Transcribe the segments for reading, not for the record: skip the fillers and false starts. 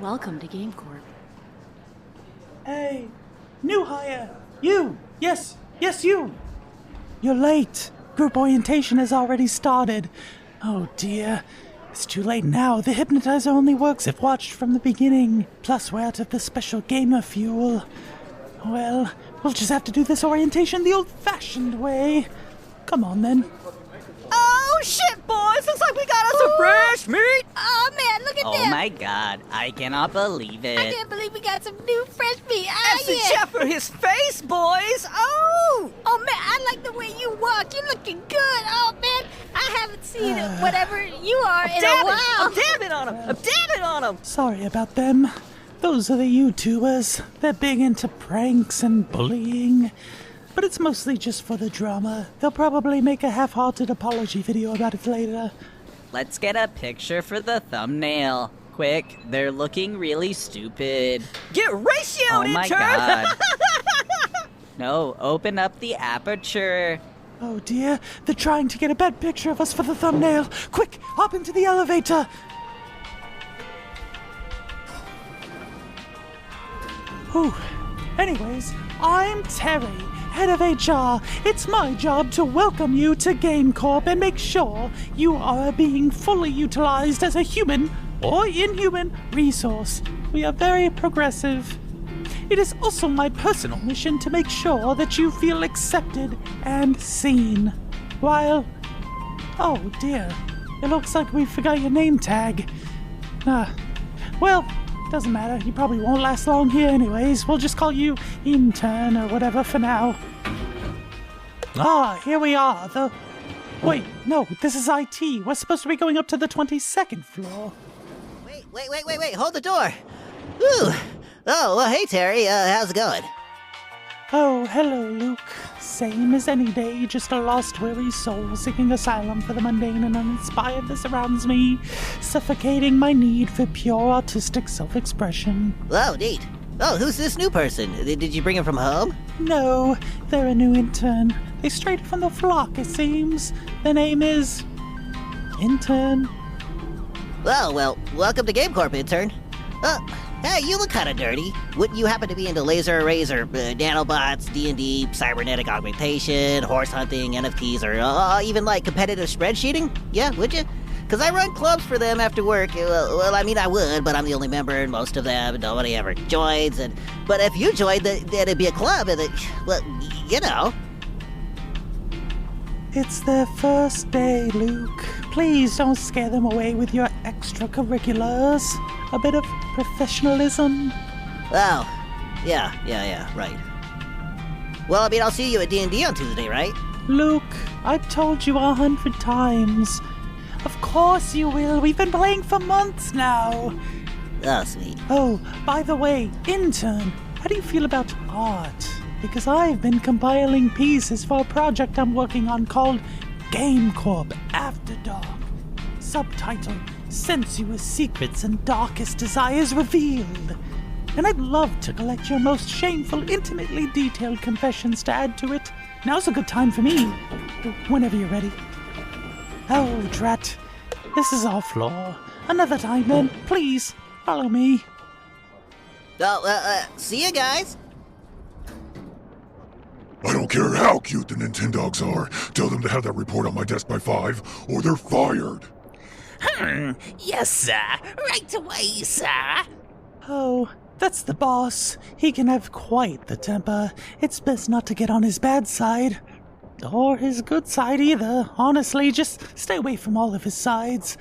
Welcome to Game Corp. Hey, new hire. You. Yes, you. You're late. Group orientation has already started. Oh dear. It's too late now. The hypnotizer only works if watched from the beginning. Plus, we're out of the special gamer fuel. Well, we'll just have to do this orientation the old-fashioned way. Come on, then. Oh, shit, boys! Looks like we got us some fresh meat! Oh, man, look at Oh them! my god, I cannot believe it. I can't believe we got some new fresh meat. That's the chef for his face, boys! Oh! Oh, man, I like the way you walk. You're looking good. Oh, man, I haven't seen whatever you are in a while. I'm dabbing on him! I'm dabbing on him! Sorry about them. Those are the YouTubers. They're big into pranks and bullying. But it's mostly just for the drama. They'll probably make a half-hearted apology video about it later. Let's get a picture for the thumbnail. Quick, they're looking really stupid. Get ratioed, Oh my intern! god. No, open up the aperture. Oh dear, they're trying to get a bad picture of us for the thumbnail. Quick, hop into the elevator. Whew. Anyways, I'm Terry, head of HR. It's my job to welcome you to Game Corp and make sure you are being fully utilized as a human or inhuman resource. We are very progressive. It is also my personal mission to make sure that you feel accepted and seen. While... Oh dear, it looks like we forgot your name tag. Well, doesn't matter. You probably won't last long here anyways. We'll just call you intern or whatever for now. Here we are. Wait, no, this is IT. We're supposed to be going up to the 22nd floor. Wait, hold the door. Ooh. Oh, well, hey, Terry, how's it going? Oh, hello, Luke. Same as any day, just a lost, weary soul seeking asylum for the mundane and uninspired that surrounds me, suffocating my need for pure artistic self-expression. Oh, neat. Oh, who's this new person? Did you bring him from home? No, they're a new intern. They strayed from the flock, it seems. Their name is... Intern. Oh, well, welcome to Game Corp, intern. Hey, you look kind of dirty. Wouldn't you happen to be into laser arrays or nanobots, D&D, cybernetic augmentation, horse hunting, NFTs, or even like competitive spreadsheeting? Yeah, would you? Because I run clubs for them after work. Well, I mean, I would, but I'm the only member in most of them. Nobody ever joins. But if you joined, then it'd be a club, and well, you know. It's their first day, Luke. Please don't scare them away with your extracurriculars. A bit of professionalism. Oh, yeah, right. Well, I mean, I'll see you at D&D on Tuesday, right? Luke, I've told you 100 times. Of course you will. We've been playing for months now. Oh, sweet. Oh, by the way, intern, how do you feel about art? Because I've been compiling pieces for a project I'm working on called Game Corp After Dark. Subtitle, Sensuous Secrets and Darkest Desires Revealed. And I'd love to collect your most shameful, intimately detailed confessions to add to it. Now's a good time for me. Whenever you're ready. Oh, drat. This is our floor. Another time then. Please, follow me. Oh, see you guys. I don't care how cute the Nintendogs are. Tell them to have that report on my desk by 5, or they're fired. Yes, sir. Right away, sir. Oh, that's the boss. He can have quite the temper. It's best not to get on his bad side. Or his good side either. Honestly, just stay away from all of his sides.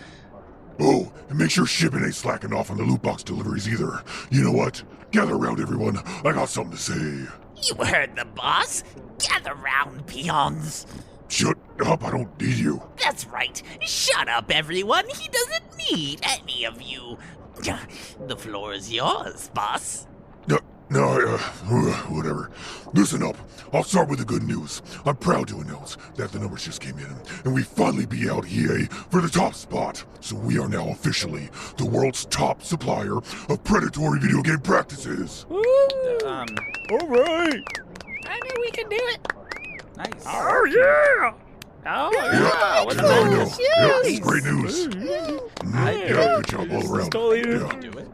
Oh, and make sure shipping ain't slacking off on the loot box deliveries either. You know what? Gather around, everyone. I got something to say. You heard the boss. Gather round, peons. Shut up, I don't need you. That's right. Shut up, everyone. He doesn't need any of you. The floor is yours, boss. Whatever. Listen up. I'll start with the good news. I'm proud to announce that the numbers just came in, and we finally beat out EA for the top spot. So we are now officially the world's top supplier of predatory video game practices. All right. I knew we could do it. Nice. Oh, yeah. Oh, yeah. What's I know. that? It's great news. Yeah, good job all around. Totally Yeah. Do it.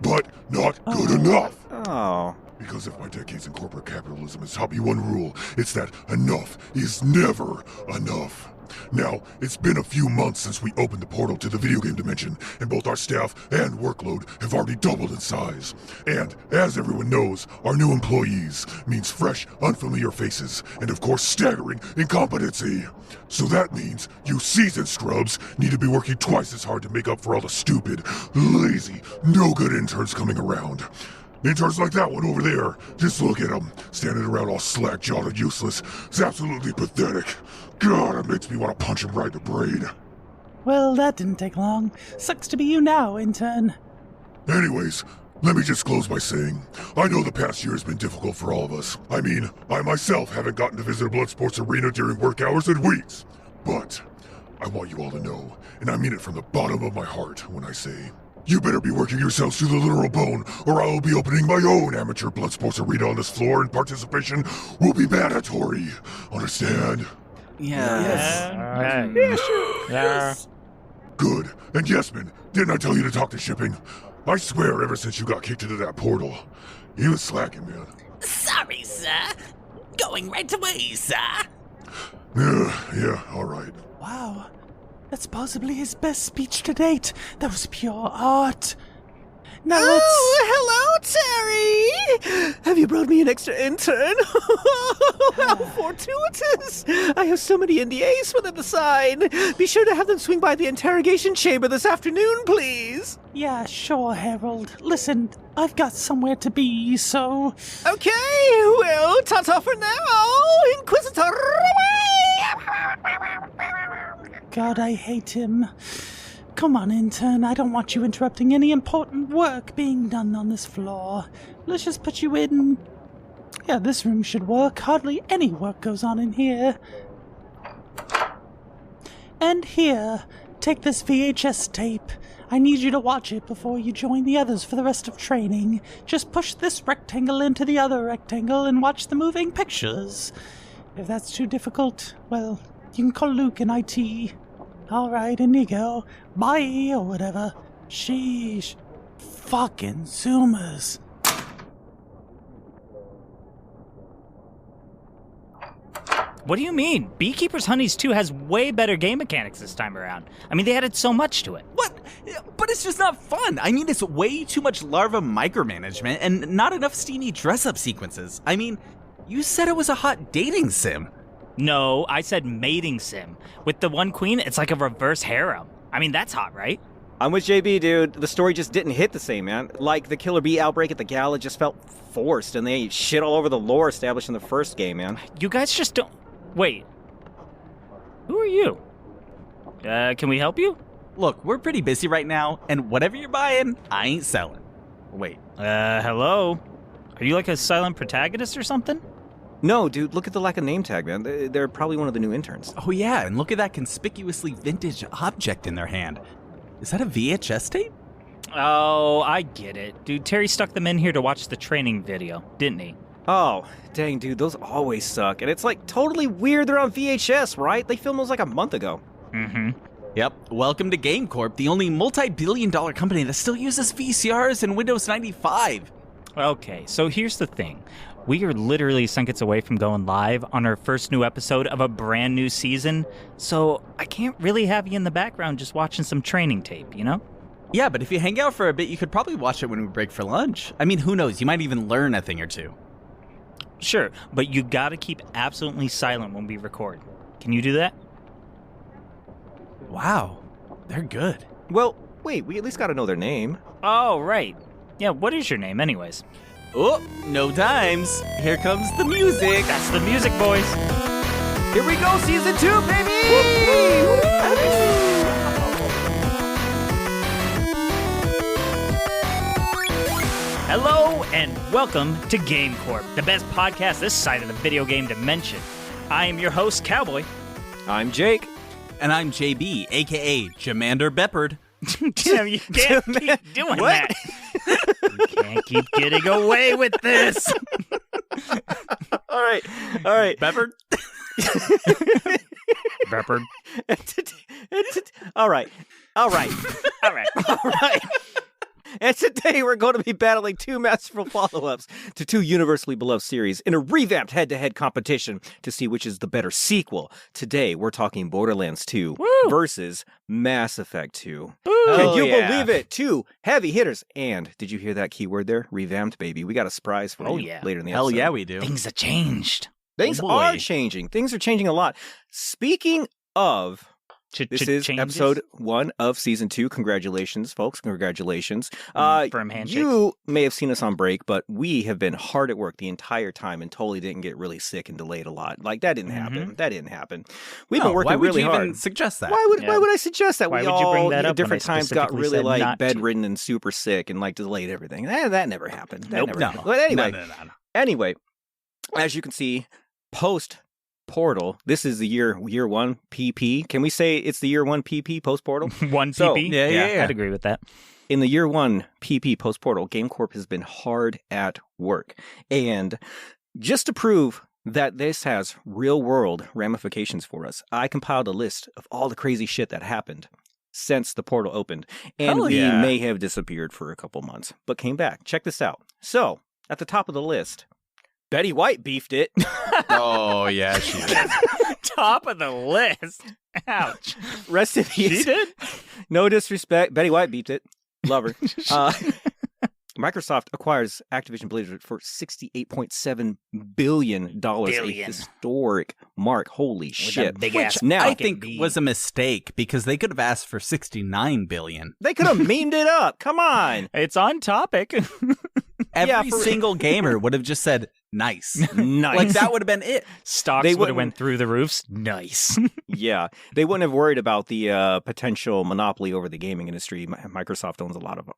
But not good enough. Oh. Because if my decades in corporate capitalism has taught me one rule, it's that enough is never enough. Now, it's been a few months since we opened the portal to the video game dimension, and both our staff and workload have already doubled in size. And, as everyone knows, our new employees means fresh, unfamiliar faces, and of course staggering incompetency. So that means you seasoned scrubs need to be working twice as hard to make up for all the stupid, lazy, no-good interns coming around. Interns like that one over there. Just look at them, standing around all slack-jawed and useless. It's absolutely pathetic. God, it makes me want to punch him right in the brain. Well, that didn't take long. Sucks to be you now, intern. Anyways, let me just close by saying, I know the past year has been difficult for all of us. I mean, I myself haven't gotten to visit a blood sports arena during work hours in weeks. But I want you all to know, and I mean it from the bottom of my heart when I say, you better be working yourselves to the literal bone, or I will be opening my own amateur blood sports arena on this floor, and participation will be mandatory. Understand? Yeah. Yes. Good. And Yesman, didn't I tell you to talk to shipping? I swear ever since you got kicked into that portal, he was slacking, man. Sorry, sir. Going right away, sir. Yeah, alright. Wow. That's possibly his best speech to date. That was pure art. Now let's... Oh, hello, Terry! Have you brought me an extra intern? How fortuitous! I have so many NDAs for them to sign. Be sure to have them swing by the interrogation chamber this afternoon, please. Yeah, sure, Harold. Listen, I've got somewhere to be, so... Okay, well, ta-ta for now, Inquisitor! God, I hate him. Come on, intern. I don't want you interrupting any important work being done on this floor. Let's just put you in... Yeah, this room should work. Hardly any work goes on in here. And here, take this VHS tape. I need you to watch it before you join the others for the rest of training. Just push this rectangle into the other rectangle and watch the moving pictures. If that's too difficult, well, you can call Luke in IT. Alright, in you go. Bye, or whatever. Sheesh. Fucking Zoomers. What do you mean? Beekeeper's Honeys 2 has way better game mechanics this time around. I mean, they added so much to it. What? But it's just not fun. I mean, it's way too much larva micromanagement and not enough steamy dress-up sequences. I mean, you said it was a hot dating sim. No, I said mating sim. With the one queen, it's like a reverse harem. I mean, that's hot, right? I'm with JB, dude. The story just didn't hit the same, man. Like, the killer bee outbreak at the gala just felt forced, and they shit all over the lore established in the first game, man. You guys just don't... Wait. Who are you? Can we help you? Look, we're pretty busy right now, and whatever you're buying, I ain't selling. Wait. Hello? Are you like a silent protagonist or something? No, dude, look at the lack of name tag, man. They're probably one of the new interns. Oh yeah, and look at that conspicuously vintage object in their hand. Is that a VHS tape? Oh, I get it. Dude, Terry stuck them in here to watch the training video, didn't he? Oh, dang, dude, those always suck. And it's like totally weird they're on VHS, right? They filmed those like a month ago. Mm-hmm. Yep. Welcome to Game Corp, the only multi-billion-dollar company that still uses VCRs and Windows 95. Okay, so here's the thing. We are literally seconds away from going live on our first new episode of a brand new season, so I can't really have you in the background just watching some training tape, you know? Yeah, but if you hang out for a bit, you could probably watch it when we break for lunch. I mean, who knows? You might even learn a thing or two. Sure, but you gotta keep absolutely silent when we record. Can you do that? Wow, they're good. Well, wait, we at least gotta know their name. Oh, right. Yeah, what is your name anyways? Oh, no dimes. Here comes the music. That's the music, boys. Here we go, season 2, baby! Hello and welcome to Game Corp, the best podcast this side of the video game dimension. I am your host, Cowboy. I'm Jake. And I'm JB, aka Jamander Beppard. Damn, you can't keep doing that. You can't keep getting away with this. All right. Beppard? Beppard. All right. And today we're going to be battling two masterful follow-ups to two universally beloved series in a revamped head-to-head competition to see which is the better sequel. Today we're talking Borderlands 2 versus Mass Effect 2. Can you believe it? Two heavy hitters. And did you hear that keyword there? Revamped, baby. We got a surprise for you later in the episode. Hell yeah, we do. Things have changed. Things are changing. Things are changing a lot. Speaking of... This is episode 1 of season 2. Congratulations, folks. Congratulations. Firm handshakes. You may have seen us on break, but we have been hard at work the entire time and totally didn't get really sick and delayed a lot. Like, that didn't happen. That didn't happen. We've been working really hard. Why would you even suggest that? Why would I suggest that? Why We would you bring all that at up different when I times got specifically really said like not to? bedridden and super sick and like delayed everything. That never happened. That never No. happened. But anyway, No. Anyway, as you can see, post Portal. This is the year 1 PP. Can we say it's the year 1 PP post Portal? 1 So, PP? yeah. I'd agree with that. In the year 1 PP post Portal, GameCorp has been hard at work. And just to prove that this has real world ramifications for us, I compiled a list of all the crazy shit that happened since the portal opened. And Hell we yeah. may have disappeared for a couple months, but came back. Check this out. So, at the top of the list, Betty White beefed it. Oh, yeah, she did. Top of the list. Ouch. Rest in peace. She did? No disrespect. Betty White beefed it. Love her. Microsoft acquires Activision Blizzard for $68.7 billion. A historic mark. Holy shit. big Which ass now I think was a mistake because they could have asked for $69 billion. they could have memed it up. Come on. It's on topic. Every single gamer would have just said, nice. Nice. Like, that would have been it. Stocks They would have wouldn't- went through the roofs. Nice. Yeah. They wouldn't have worried about the potential monopoly over the gaming industry. Microsoft owns a lot of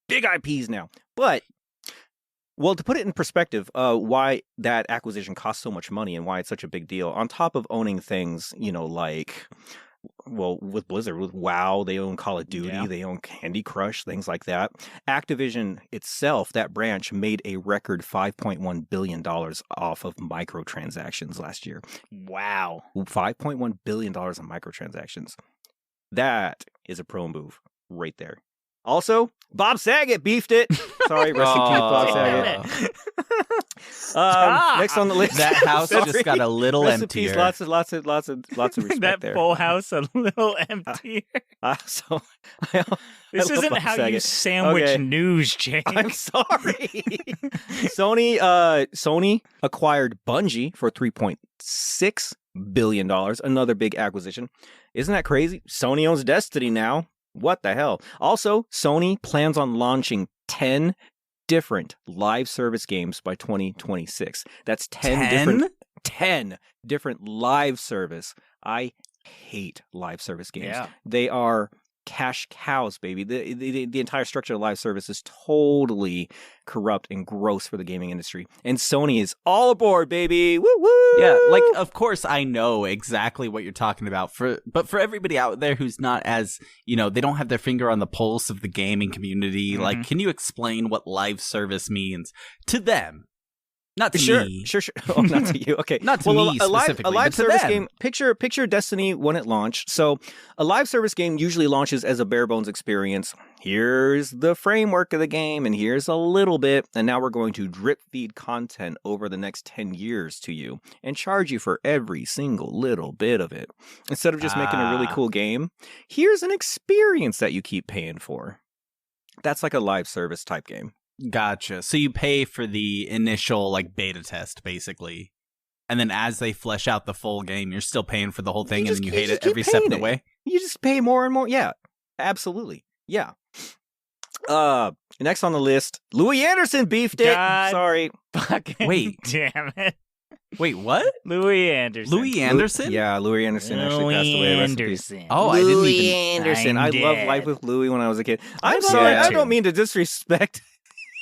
big IPs now. But, well, to put it in perspective, why that acquisition cost so much money and why it's such a big deal, on top of owning things, like... Well, with Blizzard, with WoW, they own Call of Duty, they own Candy Crush, things like that. Activision itself, that branch, made a record $5.1 billion off of microtransactions last year. Wow. $5.1 billion in microtransactions. That is a pro move right there. Also, Bob Saget beefed it. Sorry, rest in peace, Bob Saget. Next on the list. That house Sorry. just got a little Rest in emptier. peace, lots of respect That there. full house a little empty. So This I love isn't Bob how you Saget. sandwich Okay. news, Jake. I'm sorry. Sony acquired Bungie for $3.6 billion. Another big acquisition. Isn't that crazy? Sony owns Destiny now. What the hell? Also, Sony plans on launching 10 different live service games by 2026. That's 10 different live service. I hate live service games. Yeah. They are cash cows, baby. The entire structure of live service is totally corrupt and gross for the gaming industry. And Sony is all aboard, baby. Woo woo. Yeah, like, of course I know exactly what you're talking about. But for everybody out there who's not as, they don't have their finger on the pulse of the gaming community, like, can you explain what live service means to them? Not to me. Sure. Oh, not to you. Okay. Not to me specifically, a live but to service them. game. Picture Destiny when it launched. So, a live service game usually launches as a bare bones experience. Here's the framework of the game, and here's a little bit, and now we're going to drip feed content over the next 10 years to you and charge you for every single little bit of it. Instead of just making a really cool game, here's an experience that you keep paying for. That's like a live service type game. Gotcha. So you pay for the initial, beta test, basically. And then as they flesh out the full game, you're still paying for the whole thing, and then you hate it every step of the way? You just pay more and more. Yeah, absolutely. Yeah. Next on the list, Louis Anderson beefed it. God. Sorry. Fucking Wait. damn it. Wait, what? Louis Anderson. Louis Anderson? Yeah, Louis Anderson actually passed away. Rest in peace. Anderson. Oh, I didn't Louis even... Anderson. I'm I loved dead. Life with Louis when I was a kid. I'm I'm sorry. dead I too. don't mean to disrespect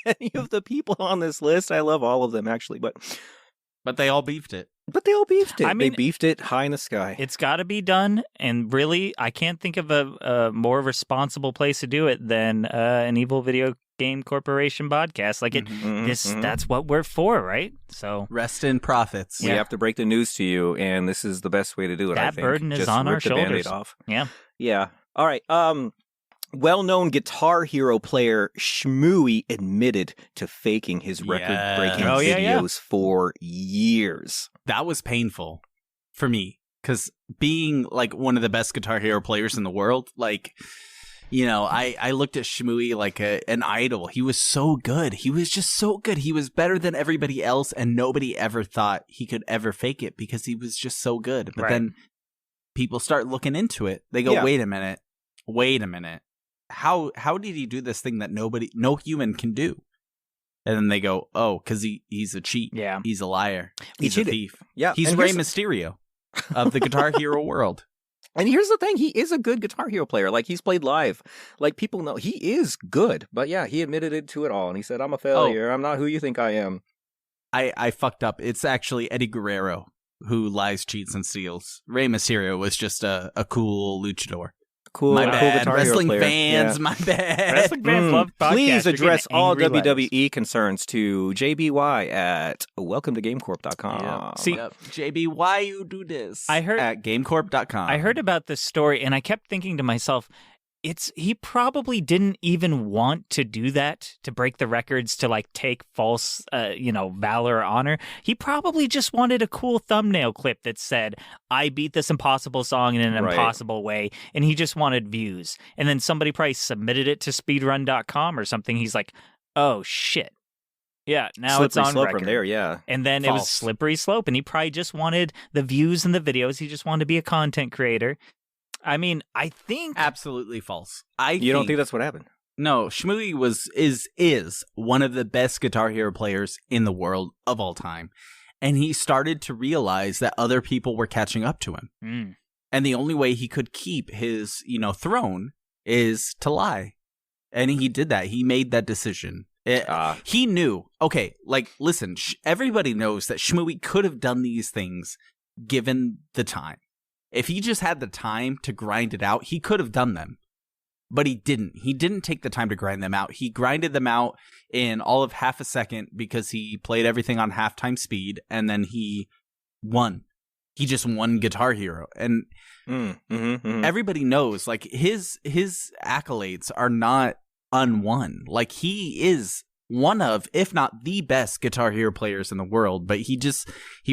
any of the people on this list. I love all of them, actually. But they all beefed it. But they all beefed it. I mean, they beefed it high in the sky. It's got to be done, and really, I can't think of a more responsible place to do it than an Evil Video Game Corporation podcast. Like that's what we're for, right? So Rest in profits. We have to break the news to you, and this is the best way to do it. I That think. burden is Just on our rip the Band-Aid shoulders. off. Yeah. Yeah. All right. well-known Guitar Hero player Shmooey admitted to faking his record-breaking videos for years. That was painful for me, because being like one of the best Guitar Hero players in the world, like, you know, I looked at Shmooey like an idol. He was so good. He was just so good. He was better than everybody else, and nobody ever thought he could ever fake it because he was just so good. But then people start looking into it. They go, wait a minute. How did he do this thing that no human can do? And then they go, oh, because he's a cheat. Yeah. He's a liar. He's a thief. Yeah. He's Rey Mysterio of the Guitar Hero world. And here's the thing. He is a good Guitar Hero player. Like, he's played live. Like, people know he is good. But yeah, he admitted it to it all. And he said, I'm a failure. I'm not who you think I am. I fucked up. It's actually Eddie Guerrero who lies, cheats, and steals. Rey Mysterio was just a cool luchador. Cool, my bad. Guitar Wrestling Hero player. fans, my bad. Wrestling fans love podcasts. Please address all angry WWE concerns to JBY at welcometogamecorp.com. Yeah. See, JB, why you do this? I heard at gamecorp.com. I heard about this story, and I kept thinking to myself, he probably didn't even want to do that, to break the records, to like take false, valor or honor. He probably just wanted a cool thumbnail clip that said, I beat this impossible song in an impossible way, and he just wanted views. And then somebody probably submitted it to speedrun.com or something. He's like, oh shit. Yeah, now it's on record. From there, yeah. And then it was slippery slope, and he probably just wanted the views and the videos. He just wanted to be a content creator. I mean, I think absolutely false. You don't think that's what happened? No, Shmooey is one of the best Guitar Hero players in the world of all time, and he started to realize that other people were catching up to him, and the only way he could keep his throne is to lie, and he did that. He made that decision. He knew. Okay, like listen, everybody knows that Shmooey could have done these things given the time. If he just had the time to grind it out, he could have done them. But he didn't. He didn't take the time to grind them out. He grinded them out in all of half a second because he played everything on halftime speed, and then he won. He just won Guitar Hero. And everybody knows, like, his accolades are not unwon. Like, he is one of, if not the best Guitar Hero players in the world, but he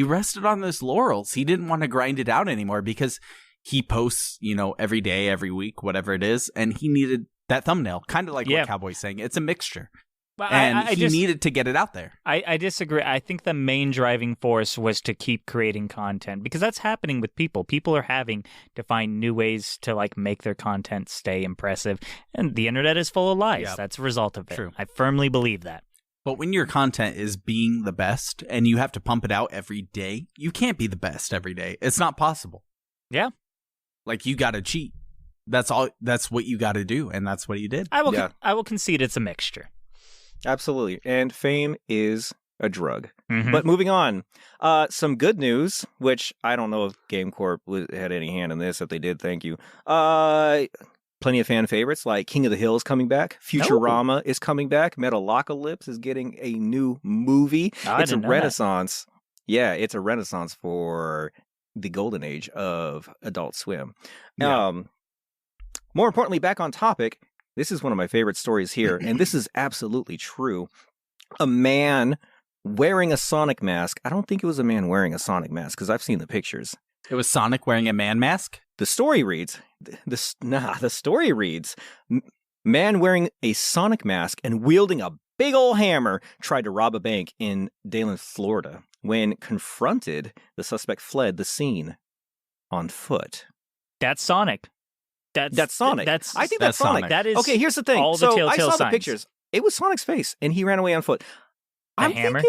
rested on those laurels. He didn't want to grind it out anymore because he posts, every day, every week, whatever it is, and he needed that thumbnail, kind of like what Cowboy's saying. It's a mixture. But and he needed to get it out there. I disagree. I think the main driving force was to keep creating content, because that's happening with people. People are having to find new ways to like make their content stay impressive, and the internet is full of lies. Yep. That's a result of it. True. I firmly believe that. But when your content is being the best and you have to pump it out every day, you can't be the best every day. It's not possible. Yeah. Like, you got to cheat. That's all. That's what you got to do, and that's what you did. I will concede it's a mixture. Absolutely. And fame is a drug. Mm-hmm. But moving on, some good news, which I don't know if GameCorp had any hand in this. If they did, thank you. Plenty of fan favorites like King of the Hill is coming back. Futurama is coming back. Metalocalypse is getting a new movie. It's a renaissance. Yeah, it's a renaissance for the golden age of Adult Swim. Yeah. More importantly, back on topic, this is one of my favorite stories here, and this is absolutely true. A man wearing a Sonic mask. I don't think it was a man wearing a Sonic mask, because I've seen the pictures. It was Sonic wearing a man mask? The story reads, the story reads, man wearing a Sonic mask and wielding a big old hammer tried to rob a bank in Dayland, Florida. When confronted, the suspect fled the scene on foot. That's Sonic. That's Sonic. I think that's Sonic. That is okay, here's the thing. All the so telltale I saw signs. the pictures. It was Sonic's face, and he ran away on foot. I'm hammer?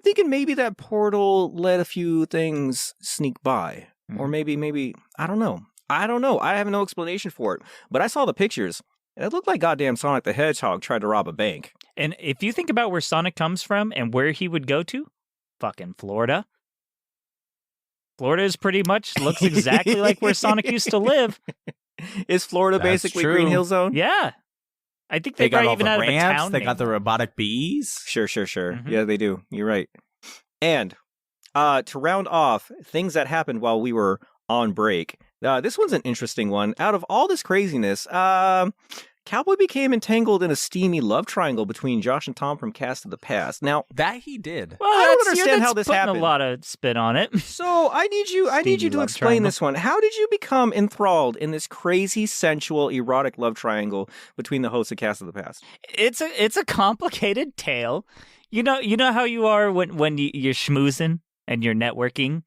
thinking maybe that portal let a few things sneak by. Or maybe, I don't know. I have no explanation for it. But I saw the pictures, and it looked like goddamn Sonic the Hedgehog tried to rob a bank. And if you think about where Sonic comes from and where he would go to, fucking Florida. Florida is pretty much, looks exactly like where Sonic used to live. Is Florida basically Green Hill Zone? Yeah. I think they got probably all even the out ramps, of a town they name. got the robotic bees. Sure. Mm-hmm. Yeah, they do. You're right. And to round off things that happened while we were on break, this one's an interesting one. Out of all this craziness, Cowboy became entangled in a steamy love triangle between Josh and Tom from Cast of the Past. Now, That he did. Well, I don't that's- understand that's how this putting happened. A lot of spin on it. so I need you Steamy to love explain triangle. this one. How did you become enthralled in this crazy, sensual, erotic love triangle between the hosts of Cast of the Past? It's a complicated tale. You know how you are when you're schmoozing and you're networking.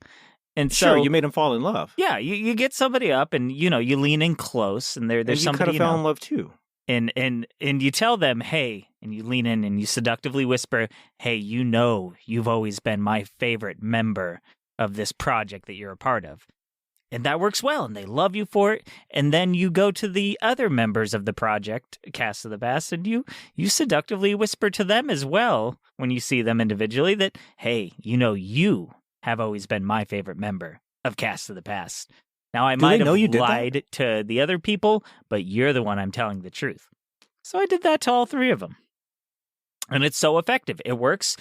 And so, Sure, you made him fall in love. yeah, you get somebody up and you lean in close and there's And you somebody kind of fell in love too. and you tell them, hey, and you lean in and you seductively whisper, hey, you've always been my favorite member of this project that you're a part of. And that works well, and they love you for it. And then you go to the other members of the project, Cast of the Past, and you seductively whisper to them as well when you see them individually that, hey, you have always been my favorite member of Cast of the Past. Now, I Do might they know have you did that? lied to the other people, but you're the one I'm telling the truth. So I did that to all three of them. And it's so effective. It works.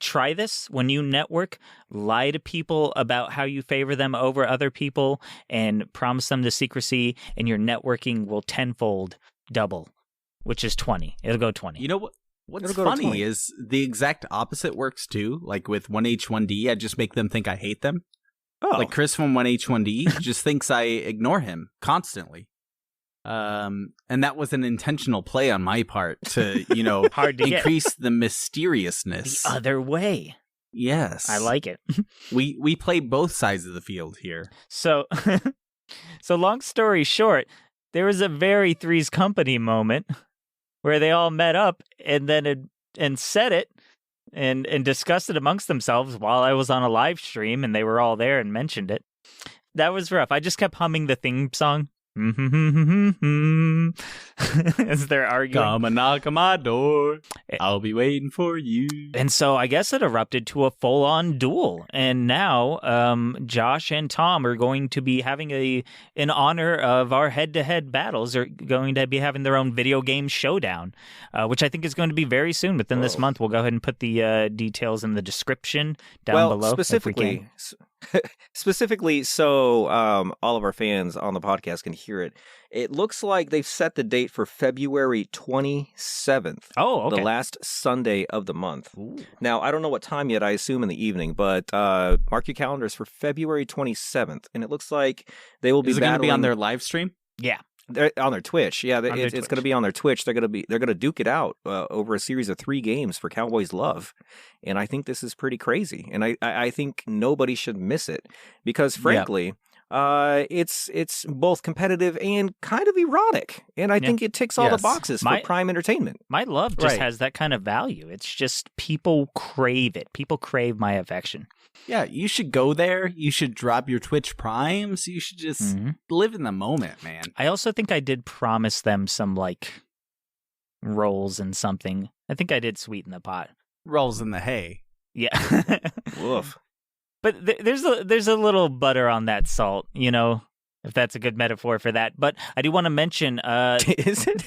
Try this when you network. Lie to people about how you favor them over other people and promise them the secrecy, and your networking will tenfold double, which is 20. It'll go 20. You know what? What's It'll go to funny 20. is the exact opposite works too. Like with 1H1D, I just make them think I hate them. Oh, Like Chris from 1H1D just thinks I ignore him constantly. And that was an intentional play on my part to, Hard to get. increase the mysteriousness. The other way. Yes. I like it. We play both sides of the field here. So, so long story short, there was a very Three's Company moment where they all met up and said it and discussed it amongst themselves while I was on a live stream and they were all there and mentioned it. That was rough. I just kept humming the theme song. As they're arguing. Come and knock on my door. I'll be waiting for you. And so I guess it erupted to a full-on duel. And now Josh and Tom are going to be having in honor of our head-to-head battles, are going to be having their own video game showdown, which I think is going to be very soon. Within this month, we'll go ahead and put the details in the description down below. Specifically, so all of our fans on the podcast can hear it. It looks like they've set the date for February 27th. Oh, okay. The last Sunday of the month. Ooh. Now, I don't know what time yet, I assume in the evening, but mark your calendars for February 27th. And it looks like they will be Is it going to be on battling- their live stream? Yeah. They're on their Twitch. Yeah, their it's going to be on their Twitch. They're going to duke it out over a series of 3 games for Cowboys Love. And I think this is pretty crazy. And I think nobody should miss it because frankly, it's both competitive and kind of erotic. And I think it ticks all the boxes for prime entertainment. My love just has that kind of value. It's just people crave it. People crave my affection. Yeah, you should go there. You should drop your Twitch primes. You should just live in the moment, man. I also think I did promise them some, rolls and something. I think I did sweeten the pot. Rolls in the hay. Yeah. Woof. But there's a little butter on that salt, if that's a good metaphor for that. But I do want to mention... Is it?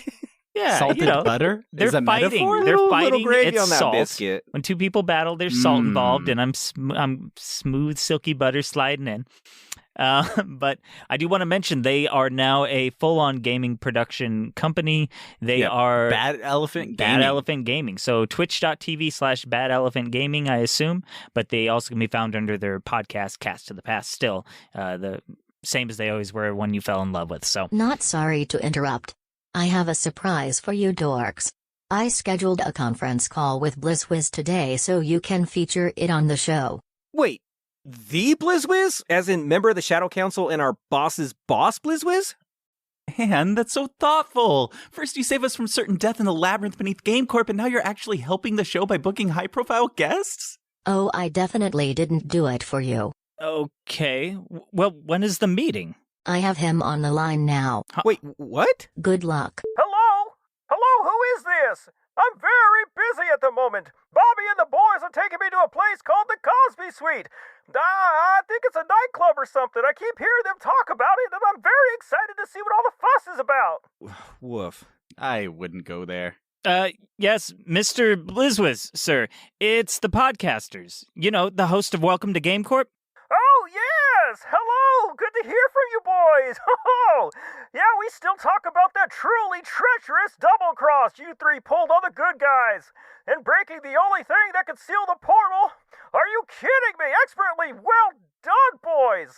Yeah, salted butter. They're is a fighting. Metaphor? They're Little fighting. gravy It's on that salt. biscuit. When 2 people battle, there's salt involved, and I'm smooth, silky butter sliding in. But I do want to mention they are now a full-on gaming production company. They are Bad Elephant Gaming. Bad Elephant Gaming. So twitch.tv/Bad Elephant Gaming, I assume. But they also can be found under their podcast, Cast of the Past, still. The same as they always were when you fell in love with. So Not sorry to interrupt. I have a surprise for you dorks. I scheduled a conference call with BlizzWiz today so you can feature it on the show. Wait, the BlizzWiz? As in member of the Shadow Council and our boss's boss, BlizzWiz? Man, that's so thoughtful. First you save us from certain death in the labyrinth beneath GameCorp, and now you're actually helping the show by booking high-profile guests? Oh, I definitely didn't do it for you. okay. Well, when is the meeting? I have him on the line now. Wait, what? Good luck. Hello? Hello, who is this? I'm very busy at the moment. Bobby and the boys are taking me to a place called the Cosby Suite. I think it's a nightclub or something. I keep hearing them talk about it, and I'm very excited to see what all the fuss is about. Woof. I wouldn't go there. Yes, Mr. BlizzWiz, sir. It's the podcasters. The host of Welcome to GameCorp. Oh, yes! Yes! Hello! Good to hear from you boys! Oh, yeah, we still talk about that truly treacherous double cross you three pulled on the good guys, and breaking the only thing that could seal the portal. Are you kidding me? Expertly well done, boys!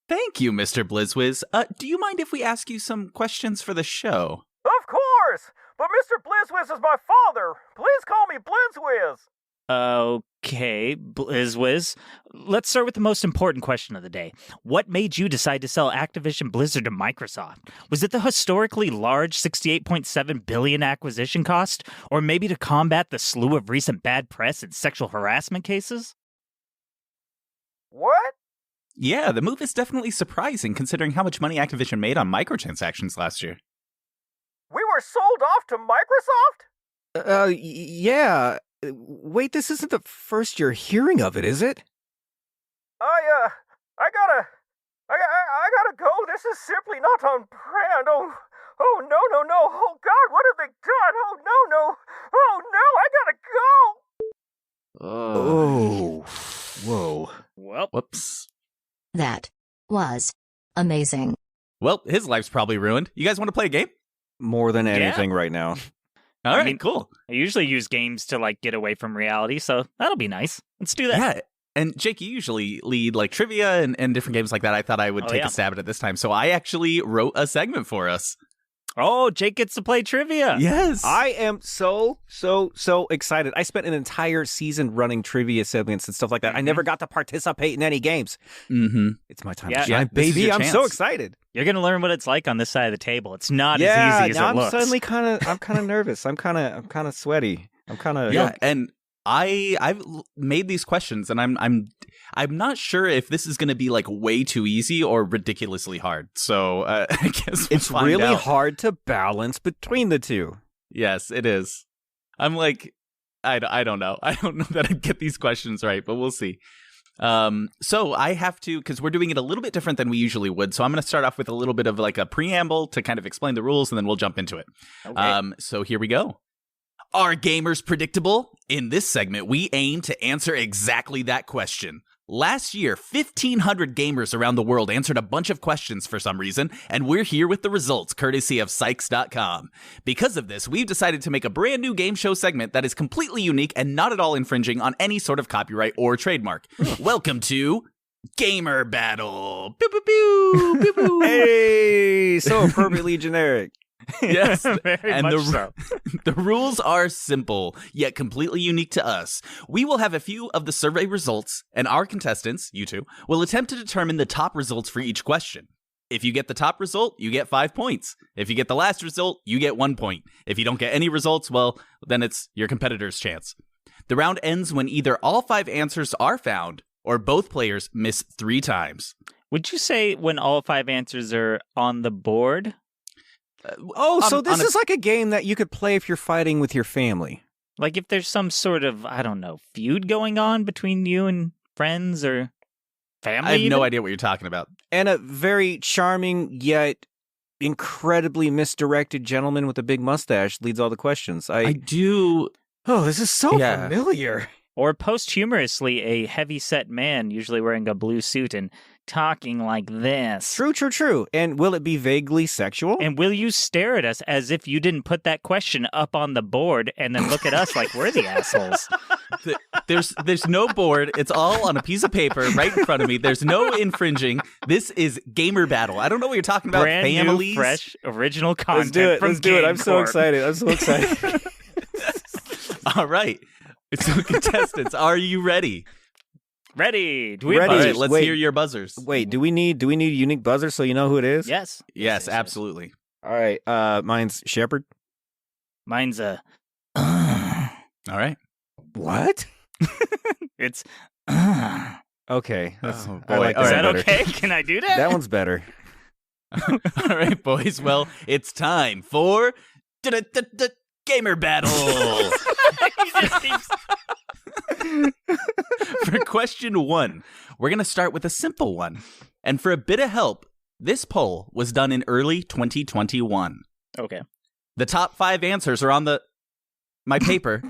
Thank you, Mr. Blizzwiz. Do you mind if we ask you some questions for the show? Of course! But Mr. Blizzwiz is my father. Please call me Blizzwiz. Okay, Blizzwiz. Let's start with the most important question of the day. What made you decide to sell Activision Blizzard to Microsoft? Was it the historically large $68.7 billion acquisition cost? Or maybe to combat the slew of recent bad press and sexual harassment cases? What? Yeah, the move is definitely surprising considering how much money Activision made on microtransactions last year. We were sold off to Microsoft? Yeah. Wait, this isn't the first you're hearing of it, is it? I gotta go. This is simply not on brand. Oh, no. Oh, God, what have they done? Oh, no. Oh, no, I gotta go. Oh. Whoa. Well, whoops. That was amazing. Well, his life's probably ruined. You guys want to play a game? More than anything right now. All right, cool. I usually use games to, get away from reality, so that'll be nice. Let's do that. Yeah, and Jake, you usually lead, trivia and different games like that. I thought I would take a stab at it this time, so I actually wrote a segment for us. Oh, Jake gets to play trivia. Yes. I am so excited. I spent an entire season running trivia segments and stuff like that. I never got to participate in any games. Mm-hmm. It's my time to shine, baby. I'm so excited. You're going to learn what it's like on this side of the table. It's not as easy as it looks. I'm kind of nervous. I'm kind of sweaty. And I've made these questions, and I'm not sure if this is going to be way too easy or ridiculously hard. So I guess it's really hard to balance between the two. Yes, it is. I'm I don't know. I don't know that I'd get these questions right, but we'll see. So I have to, because we're doing it a little bit different than we usually would. So I'm going to start off with a little bit of a preamble to kind of explain the rules, and then we'll jump into it. Okay. So here we go. Are gamers predictable? In this segment, we aim to answer exactly that question. Last year, 1,500 gamers around the world answered a bunch of questions for some reason, and we're here with the results, courtesy of Sykes.com. Because of this, we've decided to make a brand new game show segment that is completely unique and not at all infringing on any sort of copyright or trademark. Welcome to Gamer Battle. Pew, pew, pew, pew, pew. Hey, so appropriately generic. Yes, very and much so. The rules are simple, yet completely unique to us. We will have a few of the survey results, and our contestants, you two, will attempt to determine the top results for each question. If you get the top result, you get 5 points. If you get the last result, you get 1 point. If you don't get any results, well, then it's your competitor's chance. The round ends when either all 5 answers are found, or both players miss 3 times. Would you say when all 5 answers are on the board? So this is like a game that you could play if you're fighting with your family. Like if there's some sort of, I don't know, feud going on between you and friends or family? I have no idea what you're talking about. And a very charming yet incredibly misdirected gentleman with a big mustache leads all the questions. I do... Oh, this is so familiar. Or posthumously, a heavy-set man, usually wearing a blue suit and talking like this. True. And will it be vaguely sexual? And will you stare at us as if you didn't put that question up on the board and then look at us like we're the assholes? There's no board. It's all on a piece of paper right in front of me. There's no infringing. This is Gamer Battle. I don't know what you're talking about. Brand families. New, fresh, original content. Let's do it. I'm so excited. All right. So, contestants, are you ready? Ready. Do we have All buzzers? right, let's hear your buzzers. Wait, do we need a unique buzzer so you know who it is? Yes. Yes, absolutely. All right. Mine's Shepard. Mine's All right. What? It's okay. Oh, I like is that better. okay? Can I do that? That one's better. All right, boys. Well, it's time for Gamer Battle. For question 1, we're going to start with a simple one. And for a bit of help, this poll was done in early 2021. Okay. The top 5 answers are on my paper.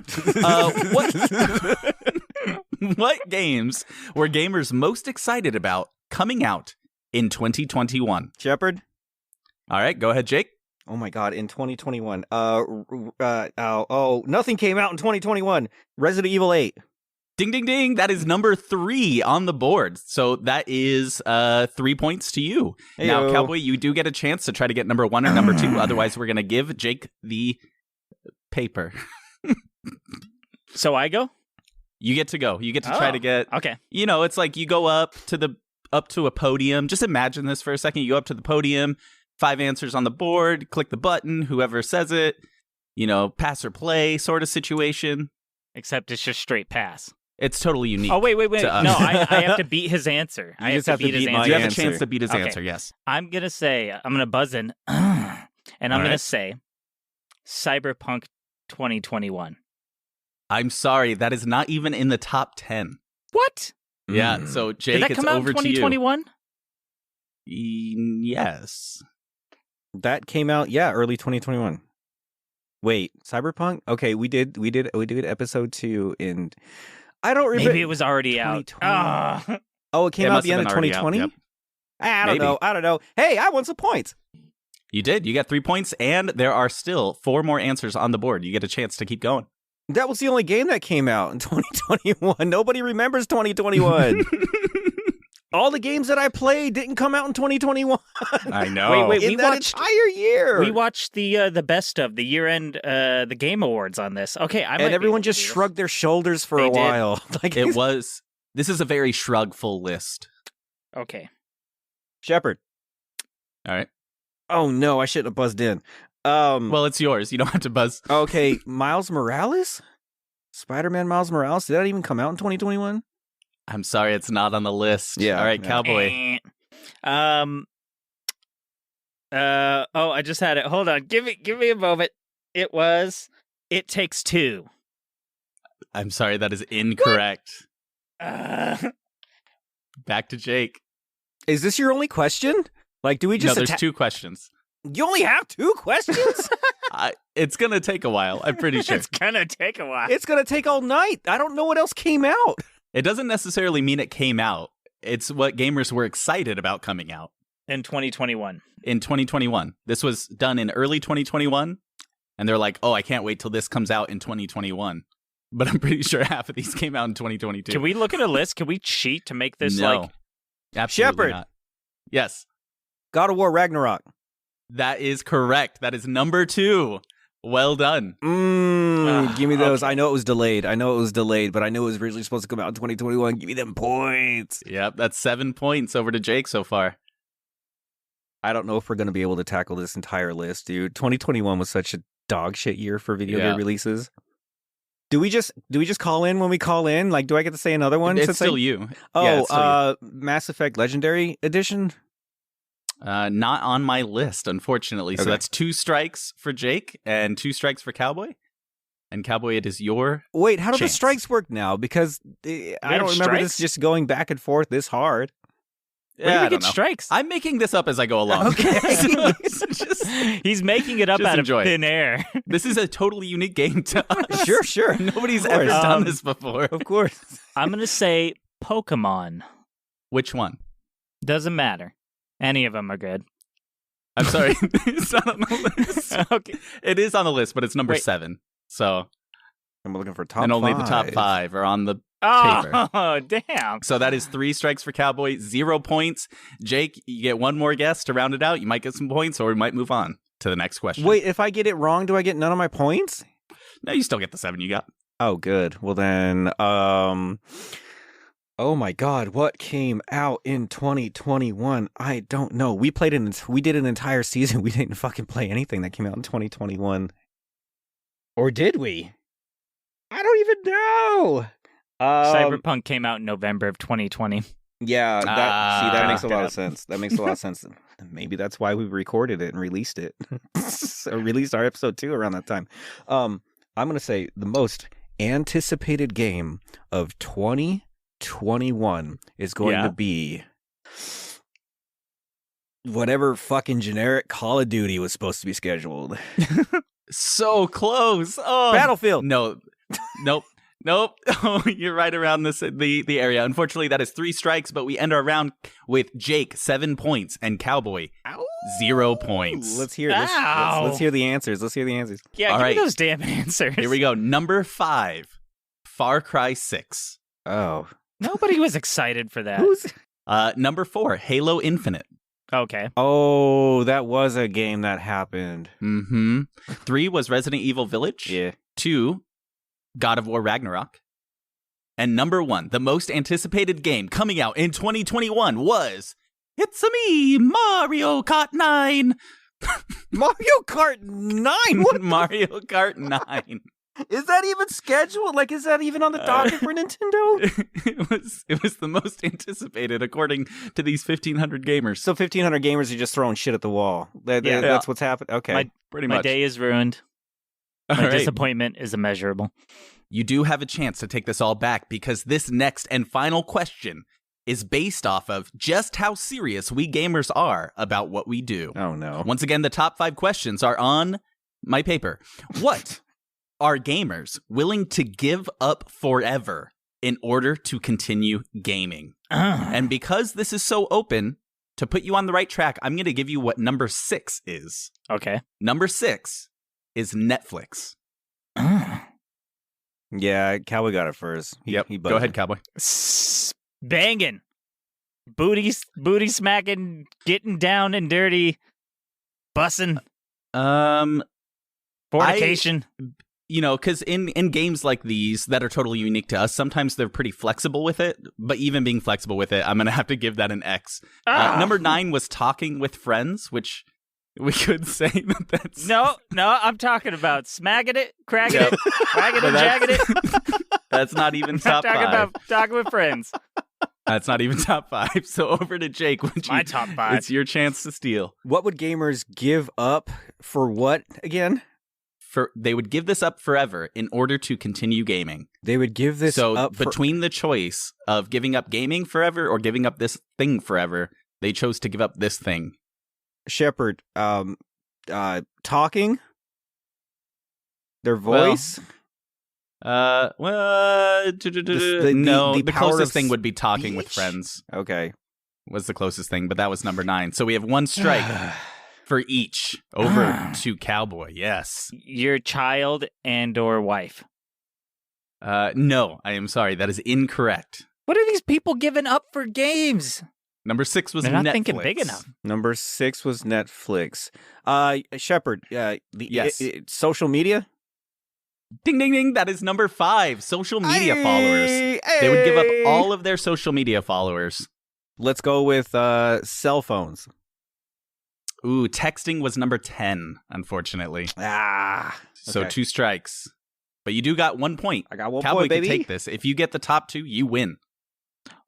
What games were gamers most excited about coming out in 2021. Shepard? All right, go ahead, Jake. Oh my god, in 2021. Nothing came out in 2021. Resident Evil 8. Ding, ding, ding. That is number 3 on the board. So that is 3 points to you. Heyo. Now, Cowboy, you do get a chance to try to get number 1 or number 2. Otherwise, we're going to give Jake the paper. So I go? You get to go. You get to try to get... Okay. You know, it's like you go up to a podium. Just imagine this for a second. You go up to the podium, 5 answers on the board, click the button, whoever says it, pass or play sort of situation. Except it's just straight pass. It's totally unique. Oh, wait. No, I have to beat his answer. You just have to beat his answer. You have a chance to beat his answer, yes. I'm going to buzz in, and I'm going to say Cyberpunk 2021. I'm sorry, that is not even in the top 10. What? Yeah, so Jake, Did that come out in 2021? Yes. That came out, early 2021. Wait, Cyberpunk? Okay, we did episode 2 in... I don't remember. Maybe it was already out. Oh, it came out at the end of 2020? Yep. I don't know. Hey, I won some points. You did. You got 3 points, and there are still 4 more answers on the board. You get a chance to keep going. That was the only game that came out in 2021. Nobody remembers 2021. All the games that I played didn't come out in 2021. I know. Wait, we watched entire year. We watched the best of the year-end the Game Awards on this. Okay, and everyone just shrugged their shoulders for a while. This is a very shrugful list. Okay. Shepard. All right. Oh no, I shouldn't have buzzed in. Well, it's yours. You don't have to buzz. Okay, Miles Morales? Spider-Man Miles Morales? Did that even come out in 2021? I'm sorry, it's not on the list. Yeah. All right, Cowboy. I just had it. Hold on. Give me a moment. It Takes Two. I'm sorry, that is incorrect. Back to Jake. Is this your only question? Like, do we just... No, there's 2 questions. You only have 2 questions? It's going to take a while, I'm pretty sure. It's going to take a while. It's going to take all night. I don't know what else came out. It doesn't necessarily mean it came out. It's what gamers were excited about coming out. In 2021. In 2021. This was done in early 2021, and they're like, oh, I can't wait till this comes out in 2021. But I'm pretty sure half of these came out in 2022. Can we look at a list? Can we cheat to make this No. Absolutely Shepard. not. Yes. God of War Ragnarok. That is correct. That is number 2. Well done. Give me those. Okay. I know it was delayed, but I knew it was originally supposed to come out in 2021. Give me them points. Yep, that's 7 points over to Jake so far. I don't know if we're going to be able to tackle this entire list, dude. 2021 was such a dog shit year for video game releases. Do we just call in when we call in? Like, do I get to say another one? It's still you. Oh, Mass Effect Legendary Edition? Not on my list, unfortunately. Okay. So that's 2 strikes for Jake and 2 strikes for Cowboy. And Cowboy, it is your Wait, how do chance. the strikes work now? Because I don't remember strikes? this just going back and forth this hard. Where do we get strikes? I'm making this up as I go along. Okay. He's making it up out of thin air. This is a totally unique game to us. Sure. Nobody's ever done this before. Of course. I'm going to say Pokemon. Which one? Doesn't matter. Any of them are good. I'm sorry. It's not on the list. Okay. It is on the list, but it's number 7. So I'm looking for top 5. And only the top 5 are on the paper. Oh, damn. So that is 3 strikes for Cowboy, 0 points. Jake, you get one more guess to round it out. You might get some points, or we might move on to the next question. Wait, if I get it wrong, do I get none of my points? No, you still get the 7 you got. Oh, good. Well, then, oh my God, what came out in 2021? I don't know. We did an entire season. We didn't fucking play anything that came out in 2021. Or did we? I don't even know. Cyberpunk came out in November of 2020. Yeah, that makes a lot of sense. That makes a lot of sense. Maybe that's why we recorded it and released it. So released our episode 2 around that time. I'm going to say the most anticipated game of 2021 is going to be whatever fucking generic Call of Duty was supposed to be scheduled. So close. Oh, Battlefield. No. Nope. Nope. Oh, you're right around the area. Unfortunately, that is 3 strikes, but we end our round with Jake 7 points and Cowboy 0 points. Let's hear this. Let's hear the answers. Yeah, All give right. me those damn answers. Here we go. Number 5, Far Cry 6. Oh. Nobody was excited for that. Number 4, Halo Infinite. Okay. Oh, that was a game that happened. 3 was Resident Evil Village. Yeah. 2, God of War Ragnarok. And number 1, the most anticipated game coming out in 2021 was It's me, Mario Kart 9. Mario Kart 9? What? Mario Kart 9. Is that even scheduled? Like, is that even on the docket for Nintendo? It was the most anticipated according to these 1,500 gamers. So 1,500 gamers are just throwing shit at the wall. That's what's happened. Okay. Pretty My much. day is ruined. All My right. disappointment is immeasurable. You do have a chance to take this all back because this next and final question is based off of just how serious we gamers are about what we do. Oh, no. Once again, the top 5 questions are on my paper. What are gamers willing to give up forever in order to continue gaming? And because this is so open, to put you on the right track, I'm going to give you what number 6 is. Okay. Number 6 is Netflix. Yeah, Cowboy got it first. He Go buzzed ahead, it. Cowboy. Banging. Booty smacking, getting down and dirty, bussing, fornication. Because in games like these that are totally unique to us, sometimes they're pretty flexible with it. But even being flexible with it, I'm going to have to give that an X. Number 9 was talking with friends, which we could say that's... No, I'm talking about smacking it, cracking it, wagging and jagging it. That's not even top 5. I'm talking about talking with friends. That's not even top 5. So over to Jake. My top 5. It's your chance to steal. What would gamers give up for what again? They would give this up forever in order to continue gaming. They would give this up between the choice of giving up gaming forever or giving up this thing forever, they chose to give up this thing. Shepard, talking? Their voice? The closest thing would be talking with friends. Okay. Was the closest thing, but that was number 9. So we have 1 strike for each. Over to Cowboy, yes. Your child and or wife. No, I am sorry. That is incorrect. What are these people giving up for games? Number 6 was They're not Netflix. thinking big enough. Number 6 was Netflix. Shepard, Yes. Social media? Ding, ding, ding. That is number 5. Social media followers. They would give up all of their social media followers. Let's go with cell phones. Ooh, texting was number 10, unfortunately. So 2 strikes. But you do got 1 point. I got 1 Cowboy point, baby. can take this. If you get the top 2, you win.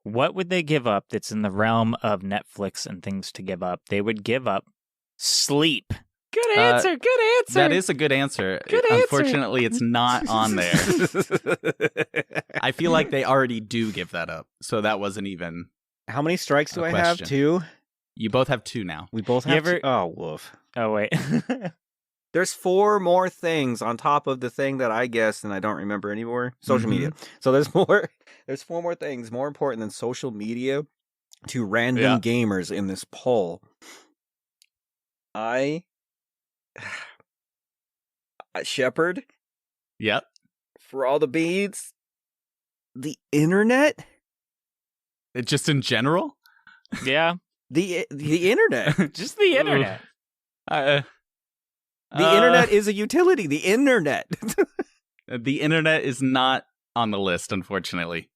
What would they give up that's in the realm of Netflix and things to give up? They would give up sleep. Good answer. Good answer. That is a good answer. Good answer. Unfortunately, it's not on there. I feel like they already do give that up. So that wasn't even. How many strikes do I have? question. 2? You both have 2 now. We both have 2? Oh, woof. Oh, wait. There's 4 more things on top of the thing that I guessed and I don't remember anymore. Social media. So there's more. There's 4 more things more important than social media to random gamers in this poll. Shepard? Yep. For all the beads? The internet? Just in general? Yeah. The internet. Just the internet. The internet is a utility. The internet. The internet is not on the list, unfortunately.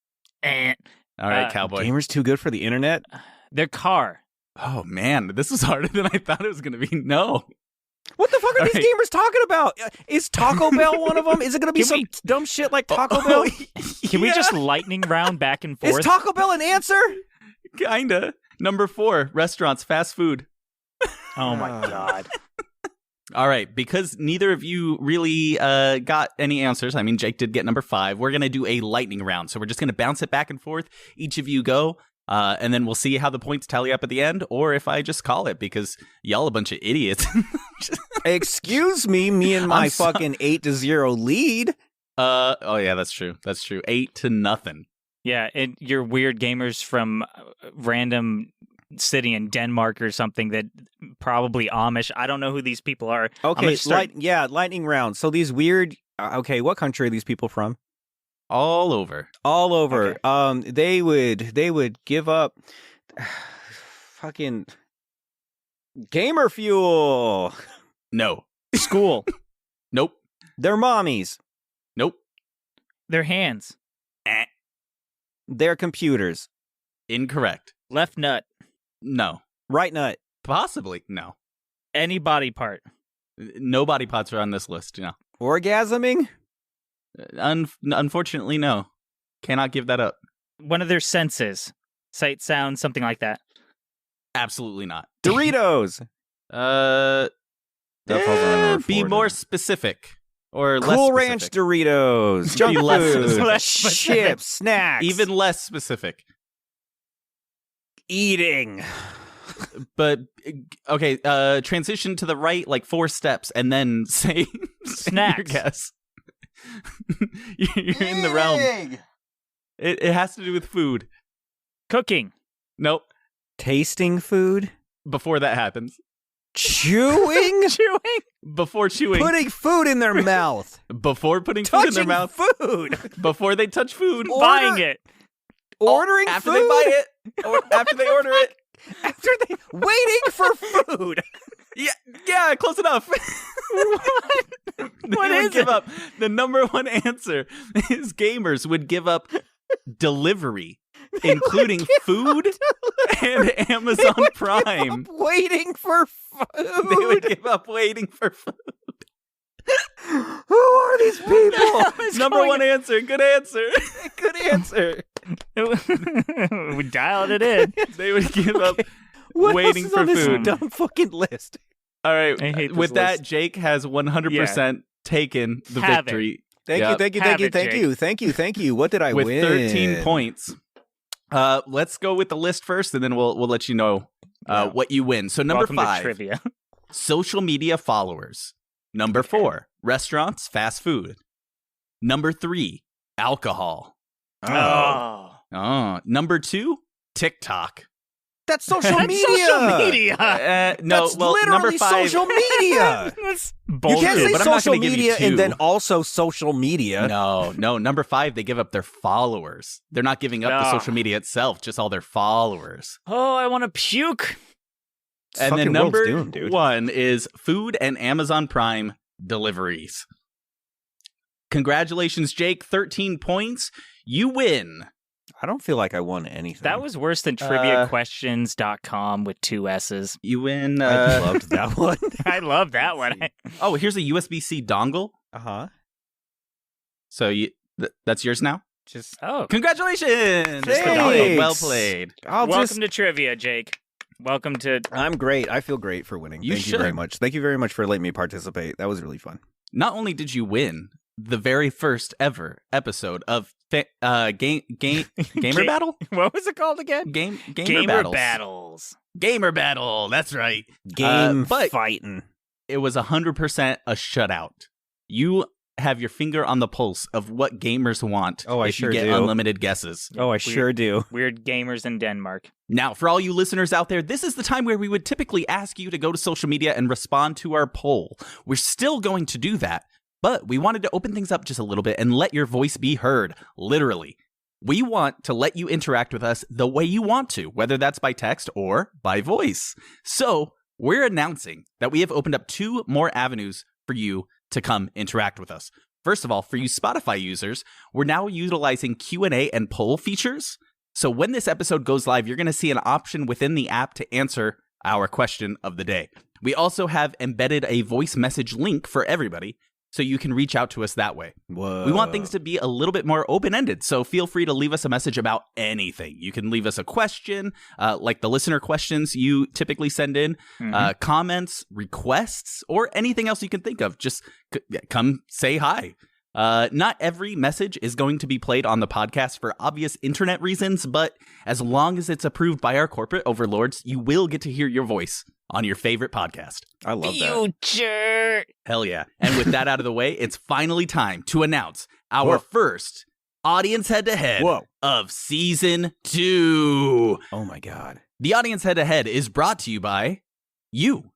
All right, Cowboy. Gamers too good for the internet? Their car. Oh, man. This is harder than I thought it was going to be. No. What the fuck are these gamers talking about? Is Taco Bell one of them? Is it going to be some dumb shit like Taco Bell? Can we just lightning round back and forth? Is Taco Bell an answer? Kinda. Number 4, restaurants, fast food. Oh, my God. All right, because neither of you really got any answers. I mean, Jake did get number 5. We're going to do a lightning round. So we're just going to bounce it back and forth. Each of you go, and then we'll see how the points tally up at the end, or if I just call it, because y'all a bunch of idiots. Excuse me and my fucking 8-0 lead. Oh yeah, that's true. 8-0. Yeah, and you're weird gamers from random city in Denmark or something that probably Amish. I don't know who these people are. Okay, lightning round. So these weird. Okay, what country are these people from? All over. Okay. They would give up fucking gamer fuel. No. School. Nope. Their mommies. Nope. Their hands. Their computers. Incorrect. Left nut. No. Right nut. Possibly. No. Any body part. No body parts are on this list. No. Orgasming? Unfortunately, no. Cannot give that up. One of their senses. Sight, sound, something like that. Absolutely not. Doritos. Be more specific. Or less Cool specific. Ranch Doritos. Junk food. Chips. Snacks. Even less specific. Eating. But, okay, transition to the right, like 4 steps, and then say snacks. Your guess. You're in the realm. It has to do with food. Cooking. Nope. Tasting food? Before that happens. Chewing? Before chewing. Putting food in their mouth. Before putting food in their mouth. Food. Before they touch food. Buying it. Ordering after food? They buy it. Or after they order it. After they waiting for food. Yeah, close enough. What is give it? up. The number one answer is gamers would give up delivery, including food and Amazon Prime. Waiting for food. They would give up waiting for food. Who are these people? Number one answer. Good answer. Good answer. We dialed it in. They would give up What waiting else is for on this food. dumb fucking list? All I right. hate With this that, list. Jake has 100% taken the Have it. victory. Thank Yep. you, thank you, Have thank you, it, thank Jake. you, thank you, thank you. What did I With win? 13 points. Let's go with the list first, and then we'll let you know what you win. So number Welcome to 5, trivia. social media followers. Number 4, restaurants, fast food. Number 3, alcohol. Oh. Number 2, TikTok. That's social media. Social media. No, That's well, literally number 5. social media. That's You bold. can't say but I'm not social gonna give you media and 2. then also social media. No. Number 5, they give up their followers. They're not giving up the social media itself, just all their followers. Oh, I want to puke. And Fucking then number world's doomed, dude. 1 is food and Amazon Prime deliveries. Congratulations, Jake. 13 points. You win. I don't feel like I won anything. That was worse than triviaquestions.com with 2 S's. You win. I loved that one. I love that one. Oh, here's a USB-C dongle. Uh-huh. So that's yours now? Oh, Congratulations! Thanks. Well played. welcome to trivia, Jake. Welcome to. I'm great. I feel great for winning. You Thank you should. very much. Thank you very much for letting me participate. That was really fun. Not only did you win the very first ever episode of Gamer Battle? What was it called again? Gamer Battles. Gamer Battle, that's right. Game but fighting. It was 100% a shutout. You have your finger on the pulse of what gamers want I if sure you get do. unlimited guesses. Oh, I sure do. Weird gamers in Denmark. Now, for all you listeners out there, this is the time where we would typically ask you to go to social media and respond to our poll. We're still going to do that, but we wanted to open things up just a little bit and let your voice be heard, literally. We want to let you interact with us the way you want to, whether that's by text or by voice. So, we're announcing that we have opened up 2 more avenues for you to come interact with us. First of all, for you Spotify users, we're now utilizing Q&A and poll features. So when this episode goes live, you're going to see an option within the app to answer our question of the day. We also have embedded a voice message link for everybody, so you can reach out to us that way. Whoa. We want things to be a little bit more open-ended, so feel free to leave us a message about anything. You can leave us a question, like the listener questions you typically send in, comments, requests, or anything else you can think of. Just come say hi. Not every message is going to be played on the podcast for obvious internet reasons, but as long as it's approved by our corporate overlords, you will get to hear your voice on your favorite podcast. I love that. Future. Hell yeah. And with that out of the way, it's finally time to announce our first audience head-to-head of Season 2. Oh my god. The audience head-to-head is brought to you by you.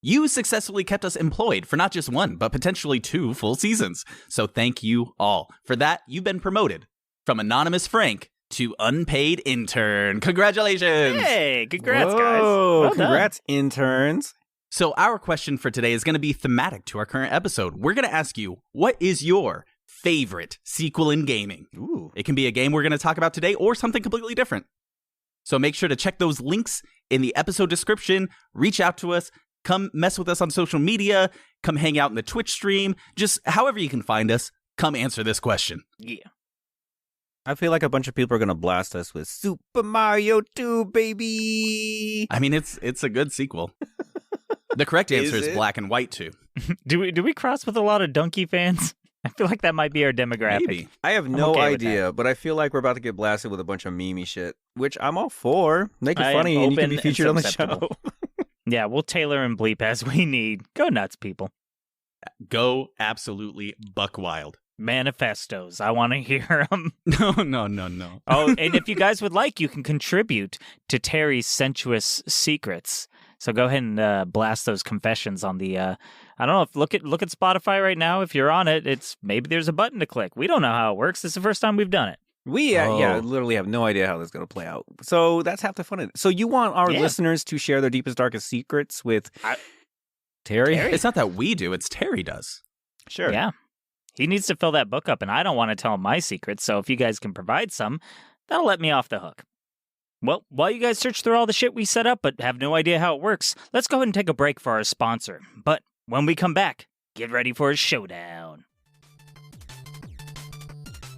You successfully kept us employed for not just 1, but potentially 2 full seasons. So thank you all. For that, you've been promoted from Anonymous Frank to Unpaid Intern. Congratulations! Hey, congrats, Whoa, guys. Well congrats, interns. So our question for today is going to be thematic to our current episode. We're going to ask you, what is your favorite sequel in gaming? Ooh. It can be a game we're going to talk about today or something completely different. So make sure to check those links in the episode description. Reach out to us. Come mess with us on social media. Come hang out in the Twitch stream. Just however you can find us, come answer this question. Yeah. I feel like a bunch of people are going to blast us with Super Mario 2, baby. I mean, it's a good sequel. The correct answer is Black and White 2. Do we cross with a lot of Donkey fans? I feel like that might be our demographic. Maybe. I have no idea, but I feel like we're about to get blasted with a bunch of meme shit, which I'm all for. Make it funny and you can be featured on the show. Yeah, we'll tailor and bleep as we need. Go nuts, people. Go absolutely buck wild. Manifestos. I want to hear them. No. Oh, and if you guys would like, you can contribute to Terry's sensuous secrets. So go ahead and blast those confessions on the. I don't know if look at Spotify right now. If you're on it, it's maybe there's a button to click. We don't know how it works. This is the first time we've done it. We literally have no idea how this is going to play out. So that's half the fun of it. So you want our listeners to share their deepest, darkest secrets with Terry? It's not that we do, it's Terry does. Sure. Yeah. He needs to fill that book up, and I don't want to tell him my secrets, so if you guys can provide some, that'll let me off the hook. Well, while you guys search through all the shit we set up but have no idea how it works, let's go ahead and take a break for our sponsor. But when we come back, get ready for a showdown.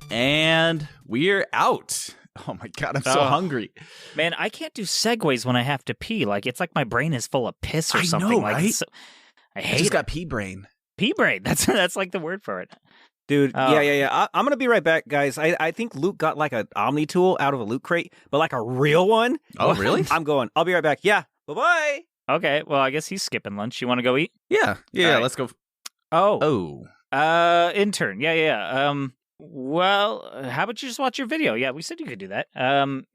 And we're out. Oh my god, I'm so hungry. Man, I can't do segues when I have to pee. Like, it's like my brain is full of piss or something. I know, like, right? I hate just it. got pee brain. Pee brain. That's like the word for it. Dude, yeah. I'm going to be right back, guys. I think Luke got like an Omni tool out of a loot crate, but like a real one. Oh, really? I'm going. I'll be right back. Yeah. Bye-bye. Okay, well, I guess he's skipping lunch. You want to go eat? Yeah, right. Let's go. Oh. Intern. Yeah. Well, how about you just watch your video? Yeah, we said you could do that.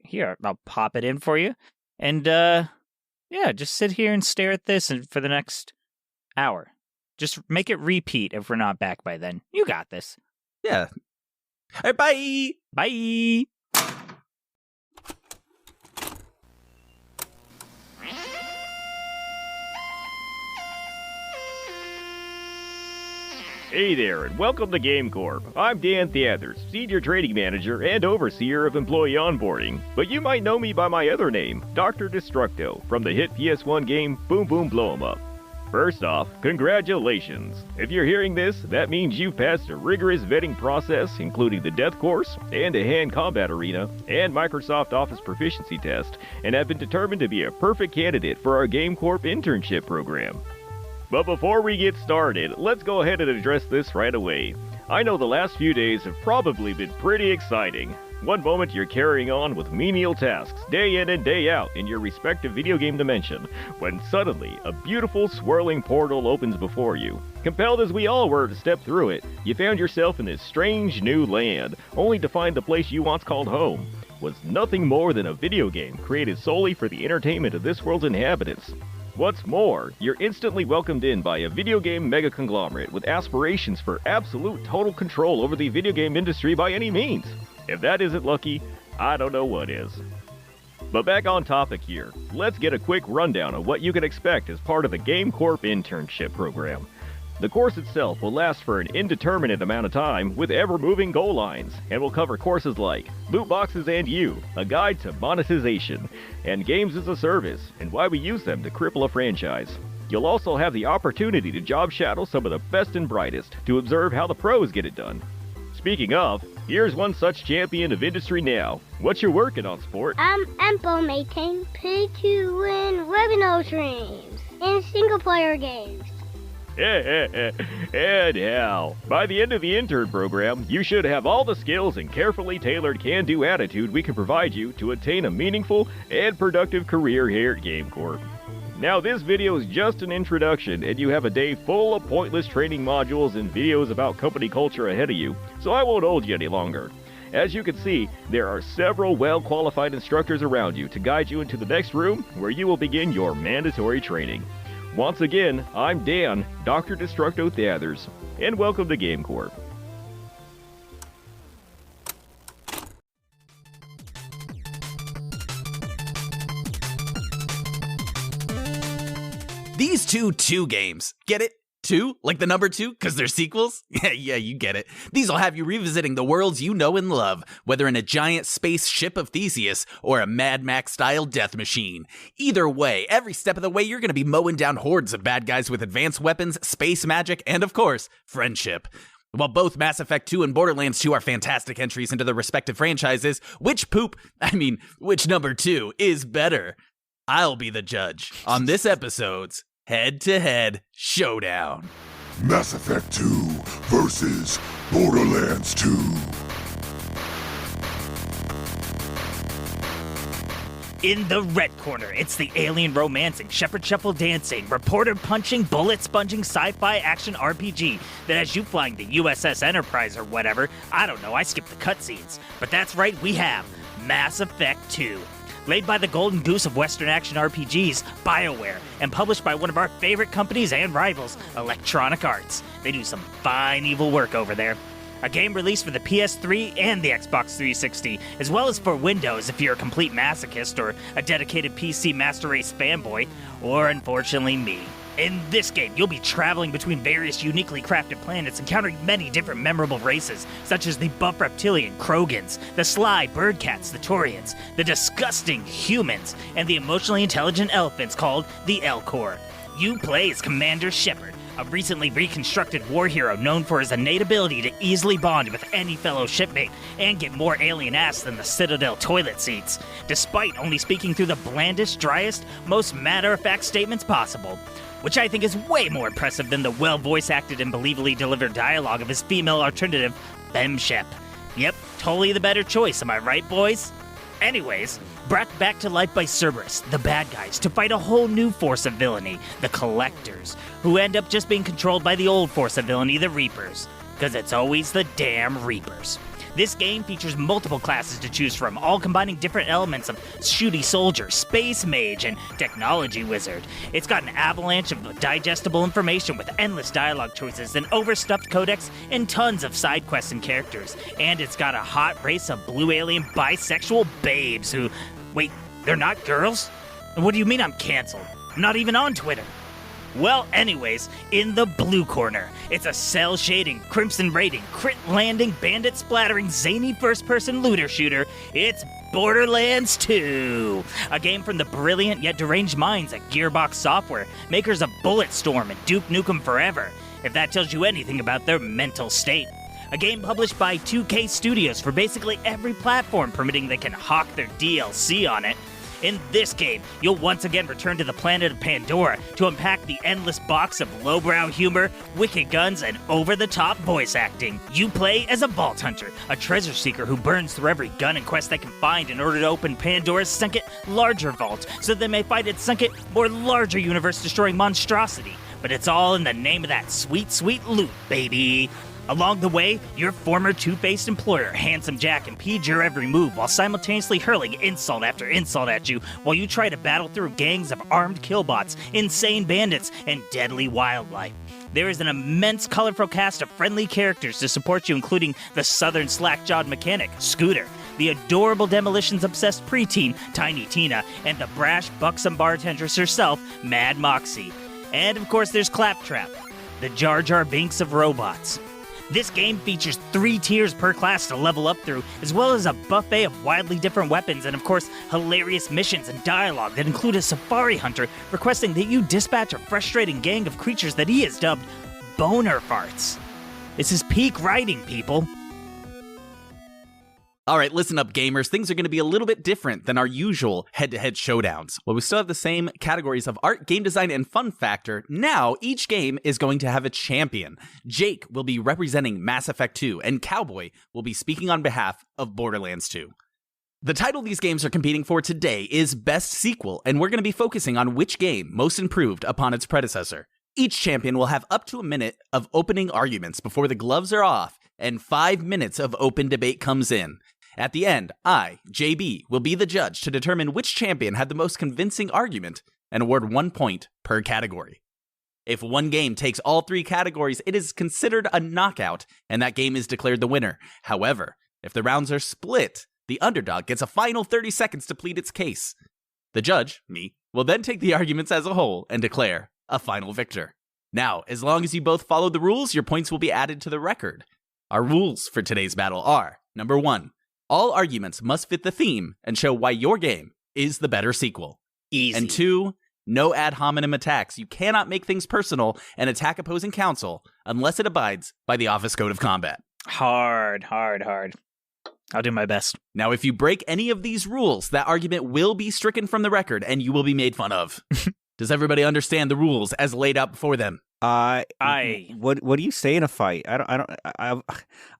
Here, I'll pop it in for you. And, yeah, just sit here and stare at this for the next hour. Just make it repeat if we're not back by then. You got this. Yeah. All right, bye. Bye. Hey there, and welcome to Game Corp. I'm Dan Theathers, Senior Trading Manager and Overseer of Employee Onboarding, but you might know me by my other name, Dr. Destructo, from the hit PS1 game Boom Boom Blow 'em Up. First off, congratulations. If you're hearing this, that means you've passed a rigorous vetting process, including the death course, hand-to-hand combat arena, and Microsoft Office proficiency test, and have been determined to be a perfect candidate for our Game Corp internship program. But before we get started, let's go ahead and address this right away. I know the last few days have probably been pretty exciting. One moment you're carrying on with menial tasks, day in and day out, in your respective video game dimension, when suddenly a beautiful swirling portal opens before you. Compelled as we all were to step through it, you found yourself in this strange new land, only to find the place you once called home was nothing more than a video game created solely for the entertainment of this world's inhabitants. What's more, you're instantly welcomed in by a video game mega conglomerate with aspirations for absolute total control over the video game industry by any means. If that isn't lucky, I don't know what is. But back on topic here, let's get a quick rundown of what you can expect as part of the Game Corp internship program. The course itself will last for an indeterminate amount of time with ever-moving goal lines, and will cover courses like Loot Boxes and You, a guide to monetization, and Games as a Service, and why we use them to cripple a franchise. You'll also have the opportunity to job shadow some of the best and brightest to observe how the pros get it done. Speaking of, here's one such champion of industry now. What you working on, sport? I'm implementing pay-to-win revenue streams in single-player games. And hell, by the end of the intern program, you should have all the skills and carefully tailored can-do attitude we can provide you to attain a meaningful and productive career here at Game Corp. Now this video is just an introduction, and you have a day full of pointless training modules and videos about company culture ahead of you, so I won't hold you any longer. As you can see, there are several well-qualified instructors around you to guide you into the next room where you will begin your mandatory training. Once again, I'm Dan, Dr. Destructo Theathers, and welcome to Game Corp. These two games. Get it? 2? Like the number 2? Because they're sequels? Yeah, you get it. These will have you revisiting the worlds you know and love, whether in a giant space ship of Theseus or a Mad Max-style death machine. Either way, every step of the way, you're going to be mowing down hordes of bad guys with advanced weapons, space magic, and of course, friendship. While both Mass Effect 2 and Borderlands 2 are fantastic entries into their respective franchises, which number 2 is better? I'll be the judge on this episode's Head-to-Head Showdown. Mass Effect 2 versus Borderlands 2. In the red corner, it's the alien romancing, shepherd shuffle dancing, reporter punching, bullet sponging sci-fi action RPG that has you flying the USS Enterprise or whatever. I don't know, I skipped the cutscenes. But that's right, we have Mass Effect 2. Laid by the golden goose of Western action RPGs, BioWare, and published by one of our favorite companies and rivals, Electronic Arts. They do some fine evil work over there. A game released for the PS3 and the Xbox 360, as well as for Windows if you're a complete masochist or a dedicated PC Master Race fanboy, or unfortunately me. In this game, you'll be traveling between various uniquely crafted planets, encountering many different memorable races, such as the buff reptilian Krogans, the sly birdcats, the Taurians, the disgusting humans, and the emotionally intelligent elephants called the Elcor. You play as Commander Shepard, a recently reconstructed war hero known for his innate ability to easily bond with any fellow shipmate and get more alien ass than the Citadel toilet seats, despite only speaking through the blandest, driest, most matter-of-fact statements possible. Which I think is way more impressive than the well-voice-acted and believably delivered dialogue of his female alternative, Femshep. Yep, totally the better choice, am I right, boys? Anyways, brought back to life by Cerberus, the bad guys, to fight a whole new force of villainy, the Collectors, who end up just being controlled by the old force of villainy, the Reapers. Because it's always the damn Reapers. This game features multiple classes to choose from, all combining different elements of shooty soldier, space mage, and technology wizard. It's got an avalanche of digestible information with endless dialogue choices, an overstuffed codex, and tons of side quests and characters. And it's got a hot race of blue alien bisexual babes who... Wait, they're not girls? What do you mean I'm canceled? I'm not even on Twitter. Well, anyways, in the blue corner, it's a cell-shading, crimson-rating, crit-landing, bandit-splattering, zany first-person looter shooter. It's Borderlands 2, a game from the brilliant yet deranged minds at Gearbox Software, makers of Bulletstorm and Duke Nukem Forever, if that tells you anything about their mental state. A game published by 2K Studios for basically every platform, permitting they can hawk their DLC on it. In this game, you'll once again return to the planet of Pandora to unpack the endless box of lowbrow humor, wicked guns, and over-the-top voice acting. You play as a vault hunter, a treasure seeker who burns through every gun and quest they can find in order to open Pandora's sunken, larger vault, so they may fight its sunken, more larger universe-destroying monstrosity. But it's all in the name of that sweet, sweet loot, baby. Along the way, your former two-faced employer, Handsome Jack, impedes your every move while simultaneously hurling insult after insult at you while you try to battle through gangs of armed killbots, insane bandits, and deadly wildlife. There is an immense, colorful cast of friendly characters to support you, including the southern slack-jawed mechanic, Scooter, the adorable demolitions-obsessed preteen, Tiny Tina, and the brash, buxom bartendress herself, Mad Moxie. And, of course, there's Claptrap, the Jar Jar Binks of robots. This game features 3 tiers per class to level up through, as well as a buffet of wildly different weapons and, of course, hilarious missions and dialogue that include a safari hunter requesting that you dispatch a frustrating gang of creatures that he has dubbed boner farts. This is peak writing, people. All right, listen up, gamers. Things are going to be a little bit different than our usual head-to-head showdowns. While we still have the same categories of art, game design, and fun factor, now each game is going to have a champion. Jake will be representing Mass Effect 2, and Cowboy will be speaking on behalf of Borderlands 2. The title these games are competing for today is Best Sequel, and we're going to be focusing on which game most improved upon its predecessor. Each champion will have up to a minute of opening arguments before the gloves are off, and 5 minutes of open debate comes in. At the end, I, JB, will be the judge to determine which champion had the most convincing argument and award 1 point per category. If one game takes all 3 categories, it is considered a knockout, and that game is declared the winner. However, if the rounds are split, the underdog gets a final 30 seconds to plead its case. The judge, me, will then take the arguments as a whole and declare a final victor. Now, as long as you both follow the rules, your points will be added to the record. Our rules for today's battle are, number 1, all arguments must fit the theme and show why your game is the better sequel. Easy. And 2, no ad hominem attacks. You cannot make things personal and attack opposing counsel unless it abides by the Office Code of Combat. Hard. I'll do my best. Now, if you break any of these rules, that argument will be stricken from the record and you will be made fun of. Does everybody understand the rules as laid out before them? What do you say in a fight?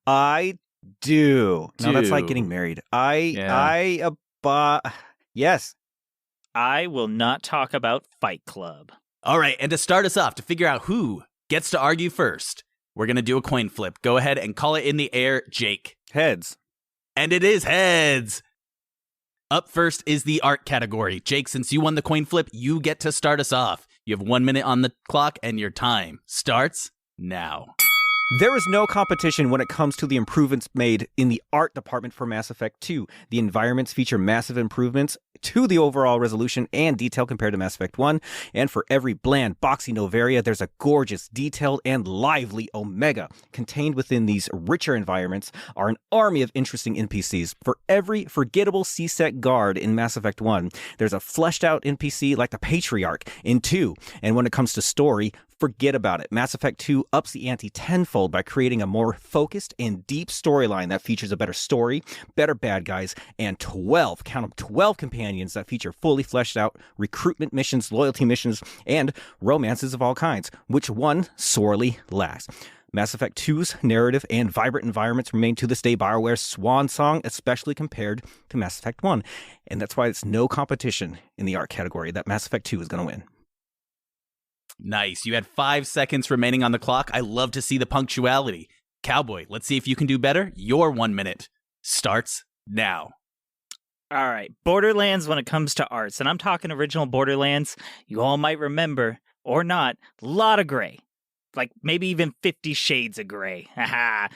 I do. No, that's like getting married. Yes. I will not talk about Fight Club. All right, and to start us off, to figure out who gets to argue first, we're going to do a coin flip. Go ahead and call it in the air, Jake. Heads. And it is heads. Up first is the art category. Jake, since you won the coin flip, you get to start us off. You have 1 minute on the clock, and your time starts now. There is no competition when it comes to the improvements made in the art department for Mass Effect 2. The environments feature massive improvements to the overall resolution and detail compared to Mass Effect 1. And for every bland, boxy Novaria, there's a gorgeous, detailed, and lively Omega. Contained within these richer environments are an army of interesting NPCs. For every forgettable C-Sec guard in Mass Effect 1, there's a fleshed-out NPC like the Patriarch in 2. And when it comes to story, forget about it. Mass Effect 2 ups the ante tenfold by creating a more focused and deep storyline that features a better story, better bad guys, and 12 companions that feature fully fleshed out recruitment missions, loyalty missions, and romances of all kinds, which one sorely lacks. Mass Effect 2's narrative and vibrant environments remain to this day BioWare's swan song, especially compared to Mass Effect 1. And that's why it's no competition in the art category that Mass Effect 2 is going to win. Nice. You had 5 seconds remaining on the clock. I love to see the punctuality. Cowboy, let's see if you can do better. Your 1 minute starts now. All right. Borderlands when it comes to arts, and I'm talking original Borderlands, you all might remember, or not, a lot of gray. Like maybe even 50 shades of gray. Haha.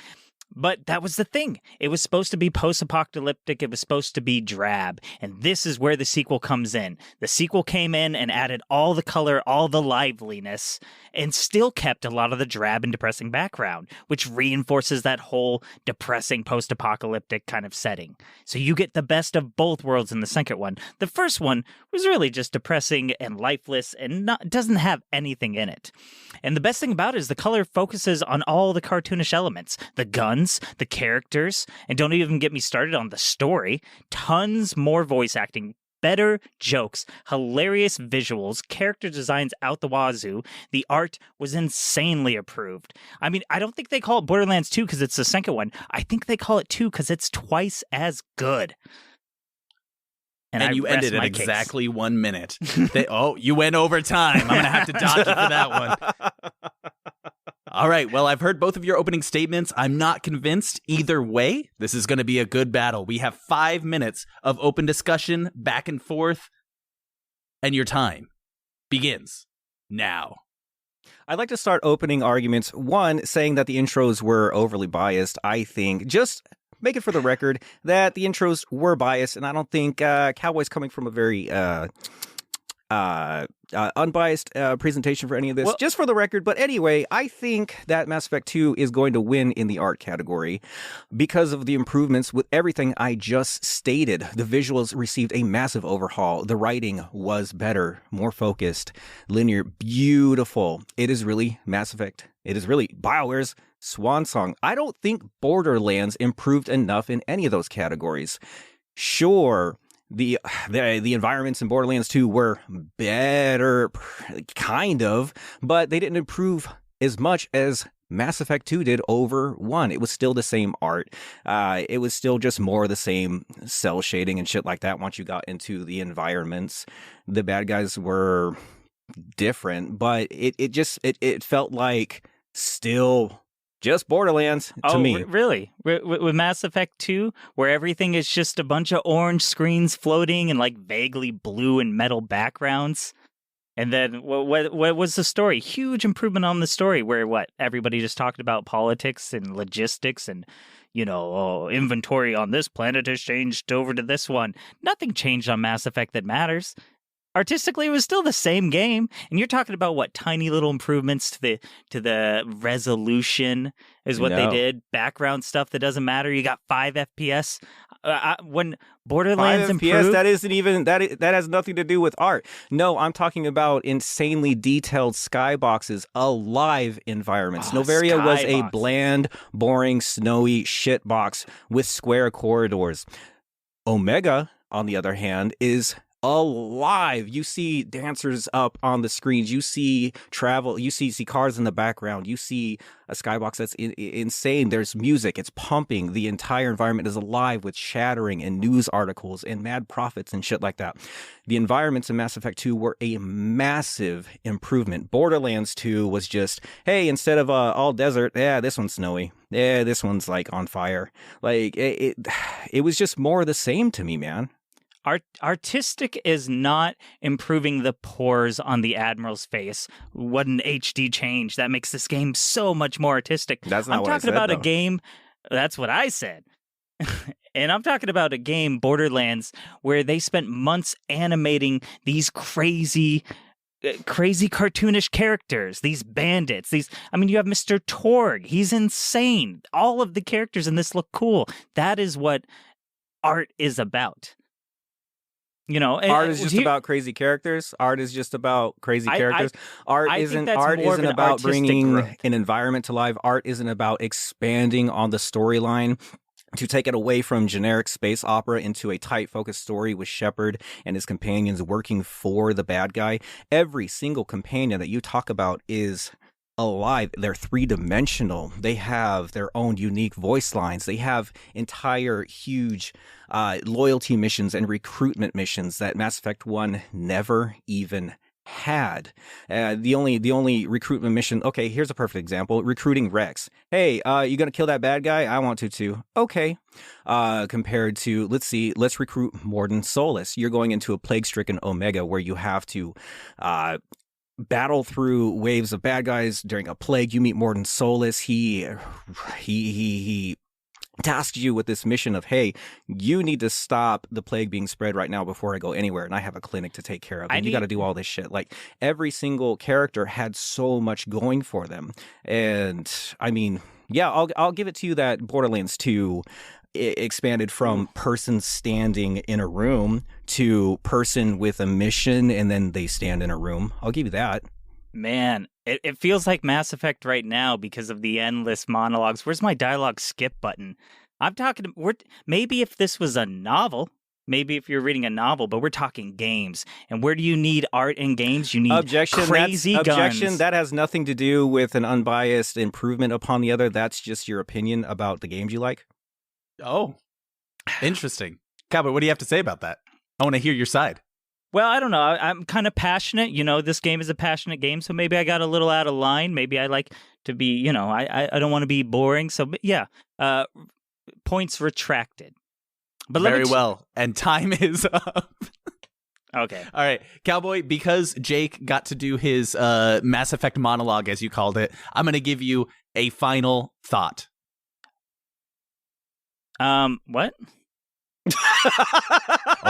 But that was the thing. It was supposed to be post-apocalyptic. It was supposed to be drab. And this is where the sequel comes in. The sequel came in and added all the color, all the liveliness, and still kept a lot of the drab and depressing background, which reinforces that whole depressing post-apocalyptic kind of setting. So you get the best of both worlds in the second one. The first one was really just depressing and lifeless and doesn't have anything in it. And the best thing about it is the color focuses on all the cartoonish elements. The guns, the characters, and don't even get me started on the story. Tons more voice acting, better jokes, hilarious visuals, character designs out the wazoo. The art was insanely approved. I mean, I don't think they call it Borderlands 2 because it's the second one. I think they call it 2 because it's twice as good. And you ended at exactly 1 minute. You went over time. I'm going to have to dock you for that one. All right, well, I've heard both of your opening statements. I'm not convinced either way. This is going to be a good battle. We have 5 minutes of open discussion, back and forth, and your time begins now. I'd like to start opening arguments. One, saying that the intros were overly biased. I think just make it for the record that the intros were biased, and I don't think Cowboy's coming from a very unbiased presentation for any of this, just for the record. But anyway, I think that Mass Effect 2 is going to win in the art category because of the improvements with everything I just stated. The visuals received a massive overhaul. The writing was better, more focused, linear, beautiful. It is really Mass Effect. It is really BioWare's swan song. I don't think Borderlands improved enough in any of those categories. Sure, the environments in Borderlands 2 were better, kind of, but they didn't improve as much as Mass Effect 2 did over 1. It was still the same art. It was still just more of the same cell shading and shit like that. Once you got into the environments, the bad guys were different, but it felt like still just Borderlands to me. Really? With Mass Effect 2, where everything is just a bunch of orange screens floating and like vaguely blue and metal backgrounds? And then what was the story? Huge improvement on the story where everybody just talked about politics and logistics and, inventory on this planet has changed over to this one. Nothing changed on Mass Effect that matters. Artistically, it was still the same game, and you're talking about tiny little improvements to the resolution is what they did. Background stuff that doesn't matter. You got 5 FPS. When Borderlands 5 improved, FPS, that isn't even that has nothing to do with art. No, I'm talking about insanely detailed skyboxes, alive environments. Novaria was a bland, boring, snowy shitbox with square corridors. Omega, on the other hand, is alive. You see dancers up on the screens. You see travel. You see cars in the background. You see a skybox that's insane. There's music. It's pumping. The entire environment is alive with shattering and news articles and mad prophets and shit like that. The environments in Mass Effect 2 were a massive improvement. Borderlands 2 was just, hey, instead of all desert, this one's snowy. Yeah, this one's like on fire. Like it was just more of the same to me, man. Artistic is not improving the pores on the Admiral's face. What an HD change. That makes this game so much more artistic. That's not what I said, I'm talking about though. a game. That's what I said. And I'm talking about a game, Borderlands, where they spent months animating these crazy cartoonish characters, these bandits, you have Mr. Torg. He's insane. All of the characters in this look cool. That is what art is about. Art is just about crazy characters. Art is just about crazy characters. Art isn't about bringing an environment to life. Art isn't about expanding on the storyline to take it away from generic space opera into a tight focused story with Shepard and his companions working for the bad guy. Every single companion that you talk about is alive. They're 3-dimensional. They have their own unique voice lines. They have entire huge loyalty missions and recruitment missions that Mass Effect 1 never even had. The only recruitment mission, okay, here's a perfect example. Recruiting Rex. Hey, you gonna kill that bad guy? I want to too. Okay. Compared to, let's recruit Mordin Solus. You're going into a plague-stricken Omega where you have to battle through waves of bad guys during a plague. You meet Mordin Solus. He tasks you with this mission of, hey, you need to stop the plague being spread right now before I go anywhere, and I have a clinic to take care of. And you got to do all this shit. Like, every single character had so much going for them. And I'll give it to you that Borderlands 2 expanded from person standing in a room to person with a mission and then they stand in a room. I'll give you that. Man, it feels like Mass Effect right now because of the endless monologues. Where's my dialogue skip button? Maybe if this was a novel, maybe if you're reading a novel, but we're talking games. And where do you need art in games? You need crazy guns. Objection, that has nothing to do with an unbiased improvement upon the other. That's just your opinion about the games you like. Oh, interesting. Cowboy, what do you have to say about that? I want to hear your side. Well, I don't know. I'm kind of passionate. This game is a passionate game, so maybe I got a little out of line. Maybe I like to be, I don't want to be boring. So, yeah, points retracted. But Very well. And time is up. Okay. All right. Cowboy, because Jake got to do his Mass Effect monologue, as you called it, I'm going to give you a final thought. What?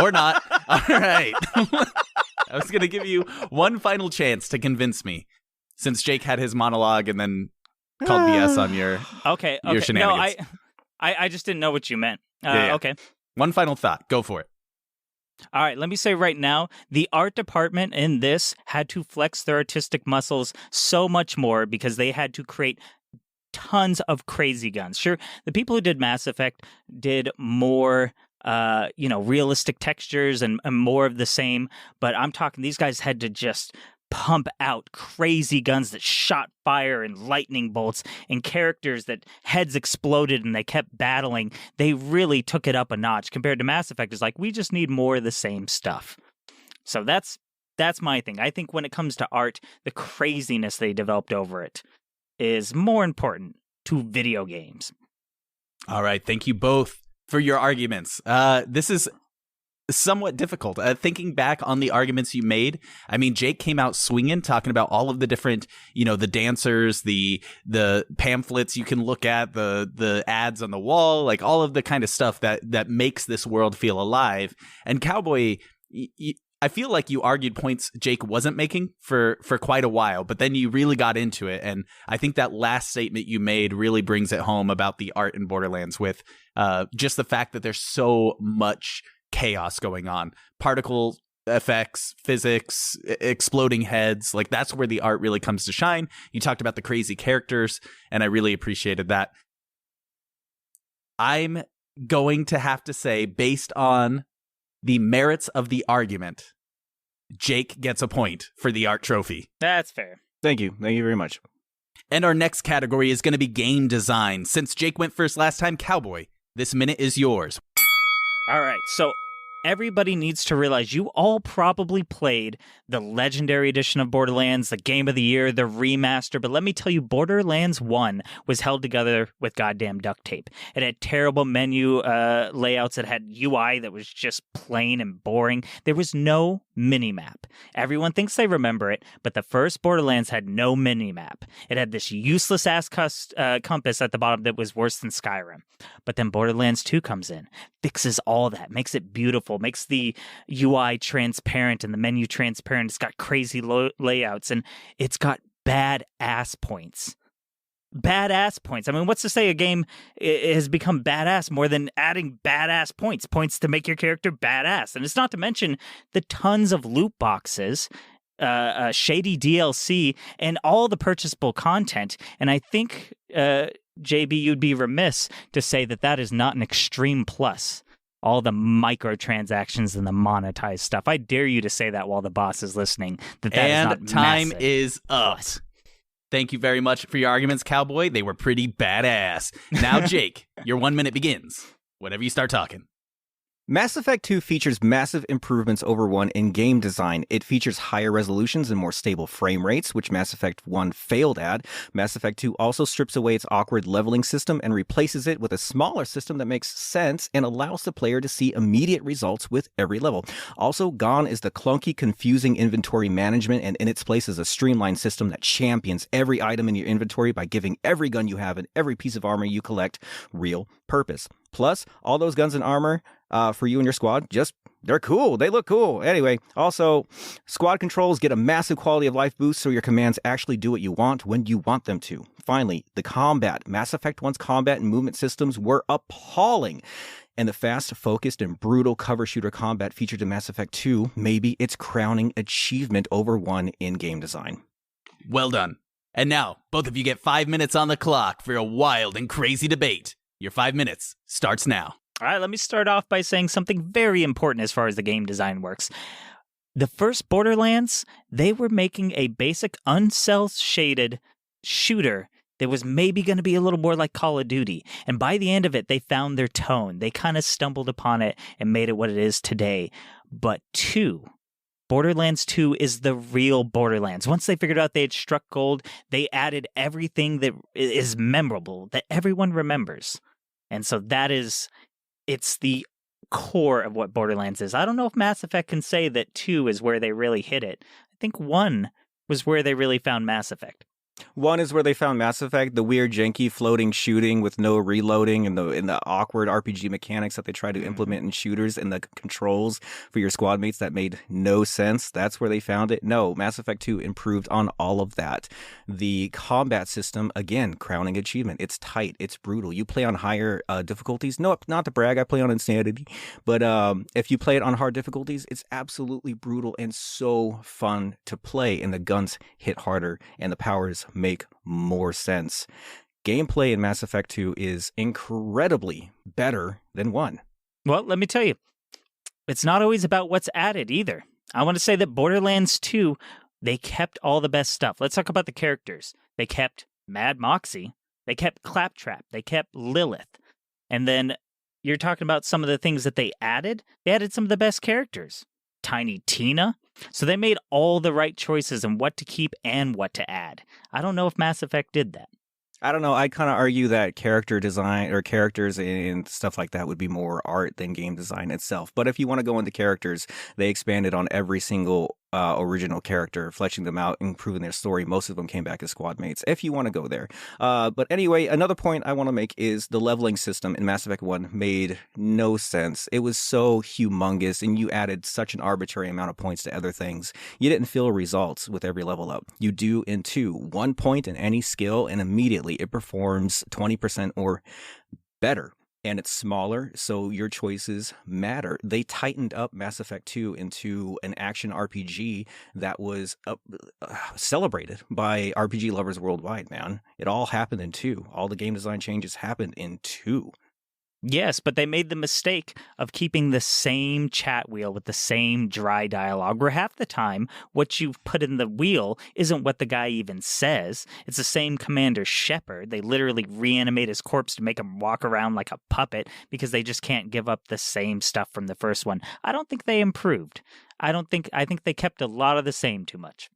Or not. All right. I was going to give you one final chance to convince me, since Jake had his monologue and then called BS on your shenanigans. No, I just didn't know what you meant. Yeah. Okay. One final thought. Go for it. All right, let me say right now, the art department in this had to flex their artistic muscles so much more because they had to create tons of crazy guns. Sure, the people who did Mass Effect did more, realistic textures and more of the same. But I'm talking, these guys had to just pump out crazy guns that shot fire and lightning bolts and characters that heads exploded and they kept battling. They really took it up a notch compared to Mass Effect. It's like, we just need more of the same stuff. So that's my thing. I think when it comes to art, the craziness they developed over it is more important to video games. All right. Thank you both for your arguments. This is somewhat difficult. Thinking back on the arguments you made, I mean, Jake came out swinging, talking about all of the different, the dancers, the pamphlets you can look at, the ads on the wall, like all of the kind of stuff that makes this world feel alive. And Cowboy, I feel like you argued points Jake wasn't making for quite a while, but then you really got into it. And I think that last statement you made really brings it home about the art in Borderlands with just the fact that there's so much chaos going on. Particle effects, physics, exploding heads. Like, that's where the art really comes to shine. You talked about the crazy characters, and I really appreciated that. I'm going to have to say, based on the merits of the argument, Jake gets a point for the art trophy. That's fair. Thank you. Thank you very much. And our next category is going to be game design. Since Jake went first last time, Cowboy, this minute is yours. All right, so everybody needs to realize you all probably played the Legendary Edition of Borderlands, the Game of the Year, the remaster, but let me tell you, Borderlands 1 was held together with goddamn duct tape. It had terrible menu layouts. It had UI that was just plain and boring. There was no minimap. Everyone thinks they remember it, but the first Borderlands had no minimap. It had this useless-ass compass at the bottom that was worse than Skyrim. But then Borderlands 2 comes in, fixes all that, makes it beautiful, makes the UI transparent and the menu transparent. It's got crazy layouts, and it's got badass points. Badass points. I mean, what's to say a game has become badass more than adding badass points to make your character badass? And it's not to mention the tons of loot boxes, shady DLC, and all the purchasable content. And I think, JB, you'd be remiss to say that is not an extreme plus. All the microtransactions and the monetized stuff. I dare you to say that while the boss is listening. That is not time massive. is up. Thank you very much for your arguments, Cowboy. They were pretty badass. Now, Jake, your 1 minute begins. Whenever you start talking. Mass Effect 2 features massive improvements over 1 in game design. It features higher resolutions and more stable frame rates, which Mass Effect 1 failed at. Mass Effect 2 also strips away its awkward leveling system and replaces it with a smaller system that makes sense and allows the player to see immediate results with every level. Also, gone is the clunky, confusing inventory management, and in its place is a streamlined system that champions every item in your inventory by giving every gun you have and every piece of armor you collect real purpose. Plus, all those guns and armor for you and your squad, they're cool. They look cool. Anyway, also, squad controls get a massive quality of life boost so your commands actually do what you want when you want them to. Finally, the combat. Mass Effect 1's combat and movement systems were appalling. And the fast, focused, and brutal cover shooter combat featured in Mass Effect 2 may be its crowning achievement over 1 in game design. Well done. And now, both of you get 5 minutes on the clock for a wild and crazy debate. Your 5 minutes starts now. All right, let me start off by saying something very important as far as the game design works. The first Borderlands, they were making a basic uncel-shaded shooter that was maybe going to be a little more like Call of Duty. And by the end of it, they found their tone. They kind of stumbled upon it and made it what it is today. But Borderlands 2 is the real Borderlands. Once they figured out they had struck gold, they added everything that is memorable, that everyone remembers. And so it's the core of what Borderlands is. I don't know if Mass Effect can say that 2 is where they really hit it. I think 1 was where they really found Mass Effect. 1 is where they found Mass Effect, the weird, janky, floating shooting with no reloading and the awkward RPG mechanics that they try to implement in shooters and the controls for your squad mates that made no sense. That's where they found it. No, Mass Effect 2 improved on all of that. The combat system, again, crowning achievement. It's tight. It's brutal. You play on higher difficulties. No, not to brag, I play on Insanity. But if you play it on hard difficulties, it's absolutely brutal and so fun to play. And the guns hit harder and the powers make more sense. Gameplay in Mass Effect 2 is incredibly better than 1. Well, let me tell you, it's not always about what's added either. I want to say that Borderlands 2 They kept all the best stuff. Let's talk about the characters. They kept Mad Moxie. They kept Claptrap. They kept Lilith. And then you're talking about some of the things that they added. They added some of the best characters. Tiny Tina. So they made all the right choices on what to keep and what to add. I don't know if Mass Effect did that. I don't know. I kind of argue that character design or characters and stuff like that would be more art than game design itself. But if you want to go into characters, they expanded on every single original character, fleshing them out, improving their story. Most of them came back as squad mates, if you want to go there. But anyway, another point I want to make is the leveling system in Mass Effect 1 made no sense. It was so humongous, and you added such an arbitrary amount of points to other things. You didn't feel results with every level up. You do in 2, 1 point in any skill, and immediately it performs 20% or better. And it's smaller, so your choices matter. They tightened up Mass Effect 2 into an action RPG that was celebrated by RPG lovers worldwide, man. It all happened in 2. All the game design changes happened in 2. Yes, but they made the mistake of keeping the same chat wheel with the same dry dialogue, where half the time what you put in the wheel isn't what the guy even says. It's the same Commander Shepard. They literally reanimate his corpse to make him walk around like a puppet because they just can't give up the same stuff from the first one. I don't think they improved. I think they kept a lot of the same too much.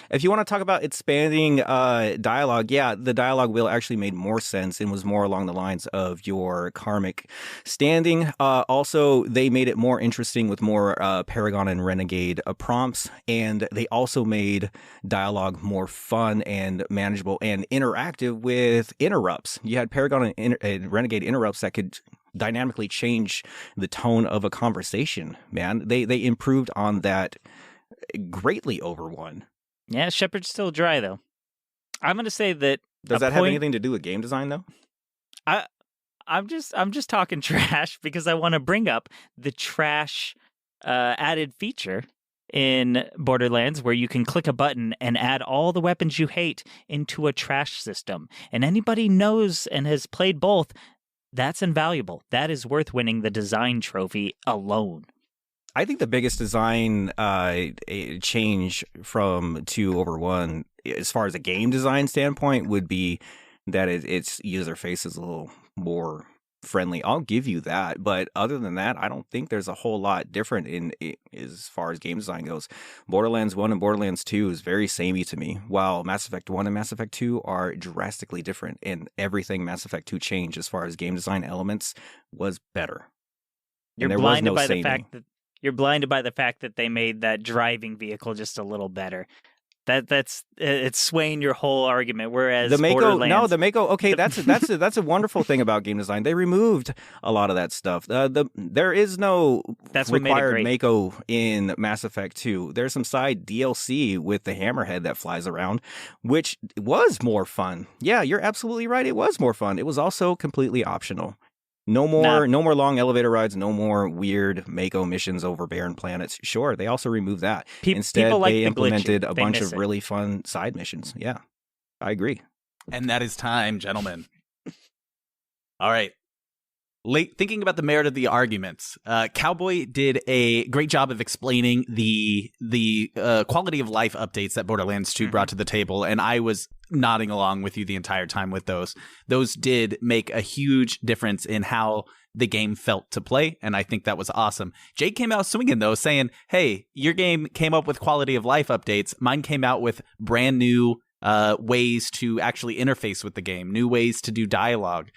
If you want to talk about expanding dialogue, yeah, the dialogue wheel actually made more sense and was more along the lines of your karmic standing. Also, they made it more interesting with more Paragon and Renegade prompts, and they also made dialogue more fun and manageable and interactive with interrupts. You had Paragon and Renegade interrupts that could dynamically change the tone of a conversation, man. They improved on that greatly over 1. Yeah, Shepard's still dry, though. I'm going to say that... Does that have anything to do with game design, though? I'm just talking trash because I want to bring up the trash added feature in Borderlands where you can click a button and add all the weapons you hate into a trash system. And anybody knows and has played both, that's invaluable. That is worth winning the design trophy alone. I think the biggest design change from 2 over 1, as far as a game design standpoint, would be that its user face is a little more friendly. I'll give you that, but other than that, I don't think there's a whole lot different as far as game design goes. Borderlands 1 and Borderlands 2 is very samey to me, while Mass Effect 1 and Mass Effect 2 are drastically different, and everything Mass Effect 2 changed as far as game design elements was better. You're blinded by the fact that You're blinded by the fact that they made that driving vehicle just a little better. It's swaying your whole argument. Whereas the Mako, Borderlands, the Mako. Okay, that's a wonderful thing about game design. They removed a lot of that stuff. There is no required Mako in Mass Effect 2. There's some side DLC with the Hammerhead that flies around, which was more fun. Yeah, you're absolutely right. It was more fun. It was also completely optional. No more long elevator rides, no more weird Mako missions over barren planets. Sure, they also removed that. Instead, they implemented a bunch of really fun side missions. Yeah, I agree. And that is time, gentlemen. All right. Thinking about the merit of the arguments, Cowboy did a great job of explaining the quality of life updates that Borderlands 2 brought to the table, and I was nodding along with you the entire time with those. Those did make a huge difference in how the game felt to play, and I think that was awesome. Jake came out swinging, though, saying, hey, your game came up with quality of life updates. Mine came out with brand new ways to actually interface with the game, new ways to do dialogue,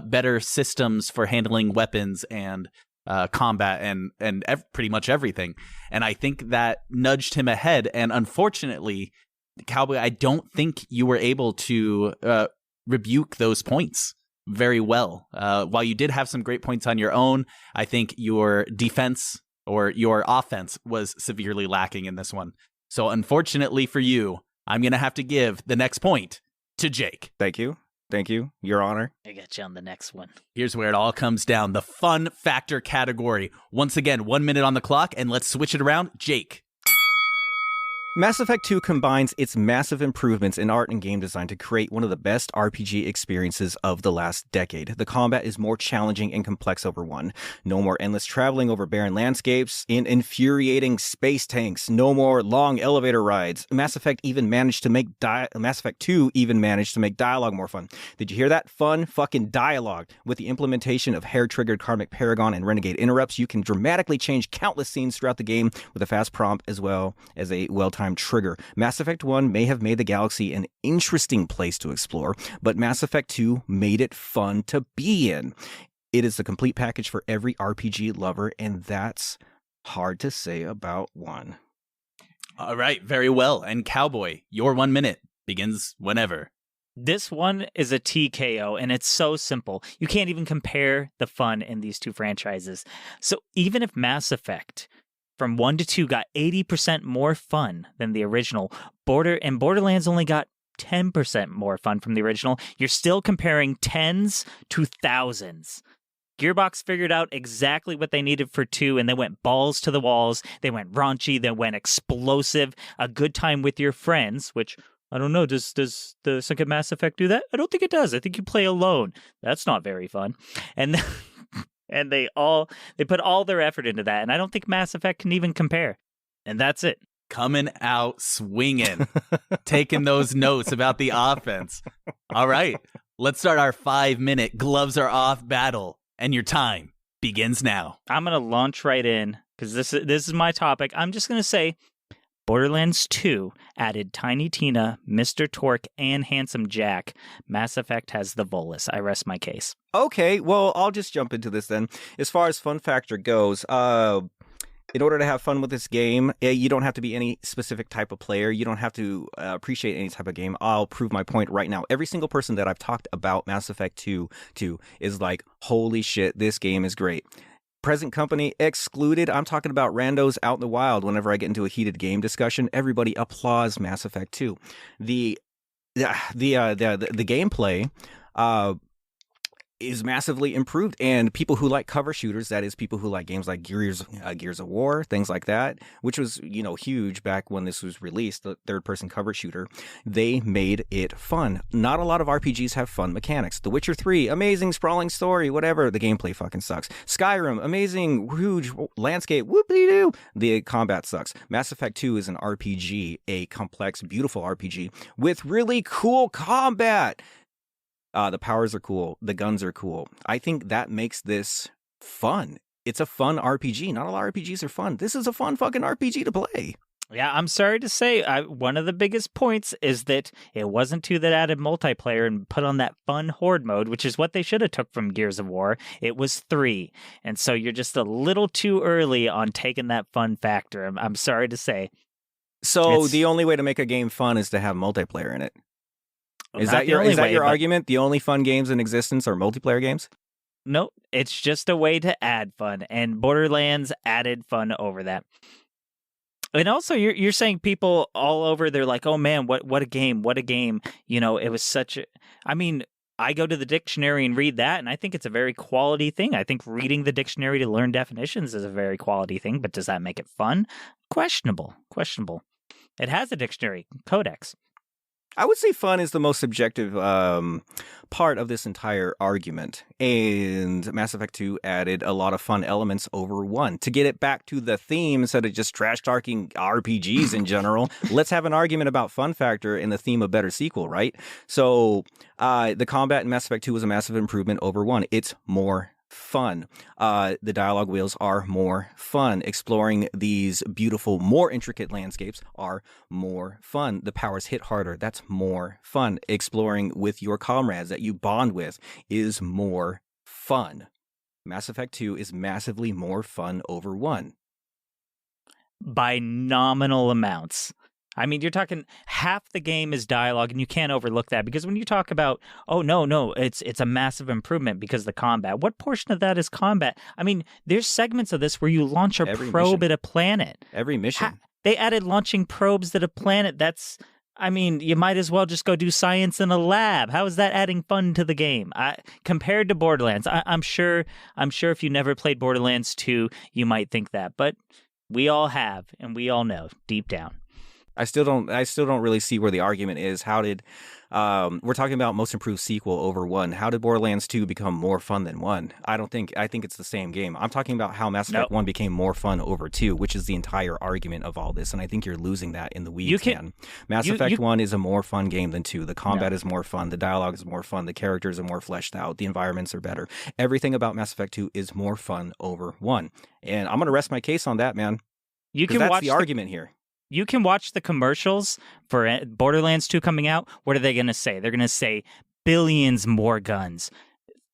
better systems for handling weapons and combat and pretty much everything. And I think that nudged him ahead. And unfortunately, Cowboy, I don't think you were able to rebuke those points very well. While you did have some great points on your own, I think your defense or your offense was severely lacking in this one. So unfortunately for you, I'm going to have to give the next point to Jake. Thank you. Your Honor. I got you on the next one. Here's where it all comes down. The fun factor category. Once again, 1 minute on the clock, and let's switch it around. Jake. Mass Effect 2 combines its massive improvements in art and game design to create one of the best RPG experiences of the last decade. The combat is more challenging and complex over 1. No more endless traveling over barren landscapes in infuriating space tanks. No more long elevator rides. Mass Effect 2 even managed to make dialogue more fun. Did you hear that? Fun fucking dialogue. With the implementation of hair-triggered Karmic Paragon and Renegade interrupts, you can dramatically change countless scenes throughout the game with a fast prompt as well as a well-timed trigger. Mass Effect 1 may have made the galaxy an interesting place to explore, but Mass Effect 2 made it fun to be in. It is the complete package for every RPG lover, and that's hard to say about 1. All right, very well. And Cowboy, your 1 minute begins whenever. This one is a TKO, and it's so simple. You can't even compare the fun in these two franchises. So even if Mass Effect from 1 to 2 got 80% more fun than the original, Borderlands only got 10% more fun from the original, you're still comparing tens to thousands. Gearbox figured out exactly what they needed for 2, and they went balls to the walls. They went raunchy. They went explosive. A good time with your friends, which, I don't know, does the second Mass Effect do that? I don't think it does. I think you play alone. That's not very fun. And and they put all their effort into that, and I don't think Mass Effect can even compare. And that's it. Coming out swinging, taking those notes about the offense. All right, let's start our 5-minute gloves are off battle, and your time begins now. I'm gonna launch right in because this is my topic. I'm just gonna say, Borderlands 2 added Tiny Tina, Mr. Torque, and Handsome Jack. Mass Effect has the Volus. I rest my case. Okay, well, I'll just jump into this then. As far as fun factor goes, in order to have fun with this game, you don't have to be any specific type of player. You don't have to appreciate any type of game. I'll prove my point right now. Every single person that I've talked about Mass Effect 2 to is like, holy shit, this game is great. Present company excluded. I'm talking about randos out in the wild. Whenever I get into a heated game discussion, everybody applauds Mass Effect 2. The gameplay is massively improved, and people who like cover shooters, that is people who like games like Gears of War, things like that, which was, huge back when this was released, the third-person cover shooter, they made it fun. Not a lot of RPGs have fun mechanics. The Witcher 3, amazing sprawling story, whatever, the gameplay fucking sucks. Skyrim, amazing huge landscape, whoop-de-doo, the combat sucks. Mass Effect 2 is an RPG, a complex, beautiful RPG with really cool combat. The powers are cool. The guns are cool. I think that makes this fun. It's a fun RPG. Not a lot of RPGs are fun. This is a fun fucking RPG to play. Yeah, I'm sorry to say, one of the biggest points is that it wasn't 2 that added multiplayer and put on that fun horde mode, which is what they should have took from Gears of War. It was 3. And so you're just a little too early on taking that fun factor. I'm sorry to say. So the only way to make a game fun is to have multiplayer in it. Is that your argument? The only fun games in existence are multiplayer games? Nope. It's just a way to add fun, and Borderlands added fun over that. And also, you're saying people all over, they're like, oh man, what a game, what a game. It was such a... I mean, I go to the dictionary and read that, and I think it's a very quality thing. I think reading the dictionary to learn definitions is a very quality thing, but does that make it fun? Questionable. It has a dictionary, codex. I would say fun is the most subjective part of this entire argument, and Mass Effect 2 added a lot of fun elements over 1. To get it back to the theme instead of just trash-talking RPGs in general, let's have an argument about fun factor and the theme of better sequel, right? So the combat in Mass Effect 2 was a massive improvement over 1. It's more fun. The dialogue wheels are more fun. Exploring these beautiful, more intricate landscapes are more fun. The powers hit harder. That's more fun. Exploring with your comrades that you bond with is more fun. Mass Effect 2 is massively more fun over 1. By nominal amounts. I mean, you're talking half the game is dialogue, and you can't overlook that, because when you talk about, oh, no, it's a massive improvement because of the combat. What portion of that is combat? I mean, there's segments of this where you launch a probe at a planet. Every mission. They added launching probes at a planet. You might as well just go do science in a lab. How is that adding fun to the game? Compared to Borderlands, I'm sure if you never played Borderlands 2, you might think that, but we all have, and we all know deep down. I still don't really see where the argument is. How did we're talking about most improved sequel over 1. How did Borderlands 2 become more fun than 1? I think it's the same game. I'm talking about how Mass Effect 1 became more fun over 2, which is the entire argument of all this. And I think you're losing that in the weeds, man. Mass Effect 1 is a more fun game than 2. The combat is more fun. The dialogue is more fun. The characters are more fleshed out. The environments are better. Everything about Mass Effect 2 is more fun over 1. And I'm going to rest my case on that, man. That's the argument here. You can watch the commercials for Borderlands 2 coming out. What are they going to say? They're going to say billions more guns,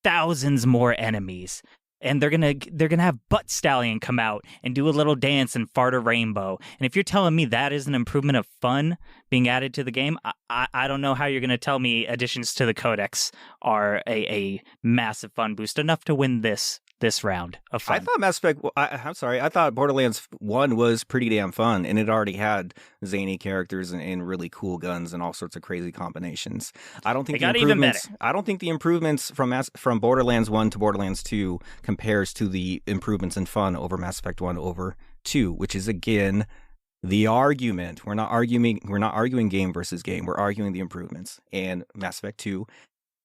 thousands more enemies, and they're going to have Butt Stallion come out and do a little dance and fart a rainbow. And if you're telling me that is an improvement of fun being added to the game, I don't know how you're going to tell me additions to the codex are a massive fun boost enough to win this round of fun. I thought Mass Effect. I thought Borderlands 1 was pretty damn fun, and it already had zany characters and really cool guns and all sorts of crazy combinations. I don't think the improvements from Borderlands 1 to Borderlands 2 compares to the improvements in fun over Mass Effect 1 over 2, which is again the argument. We're not arguing game versus game. We're arguing the improvements, and Mass Effect 2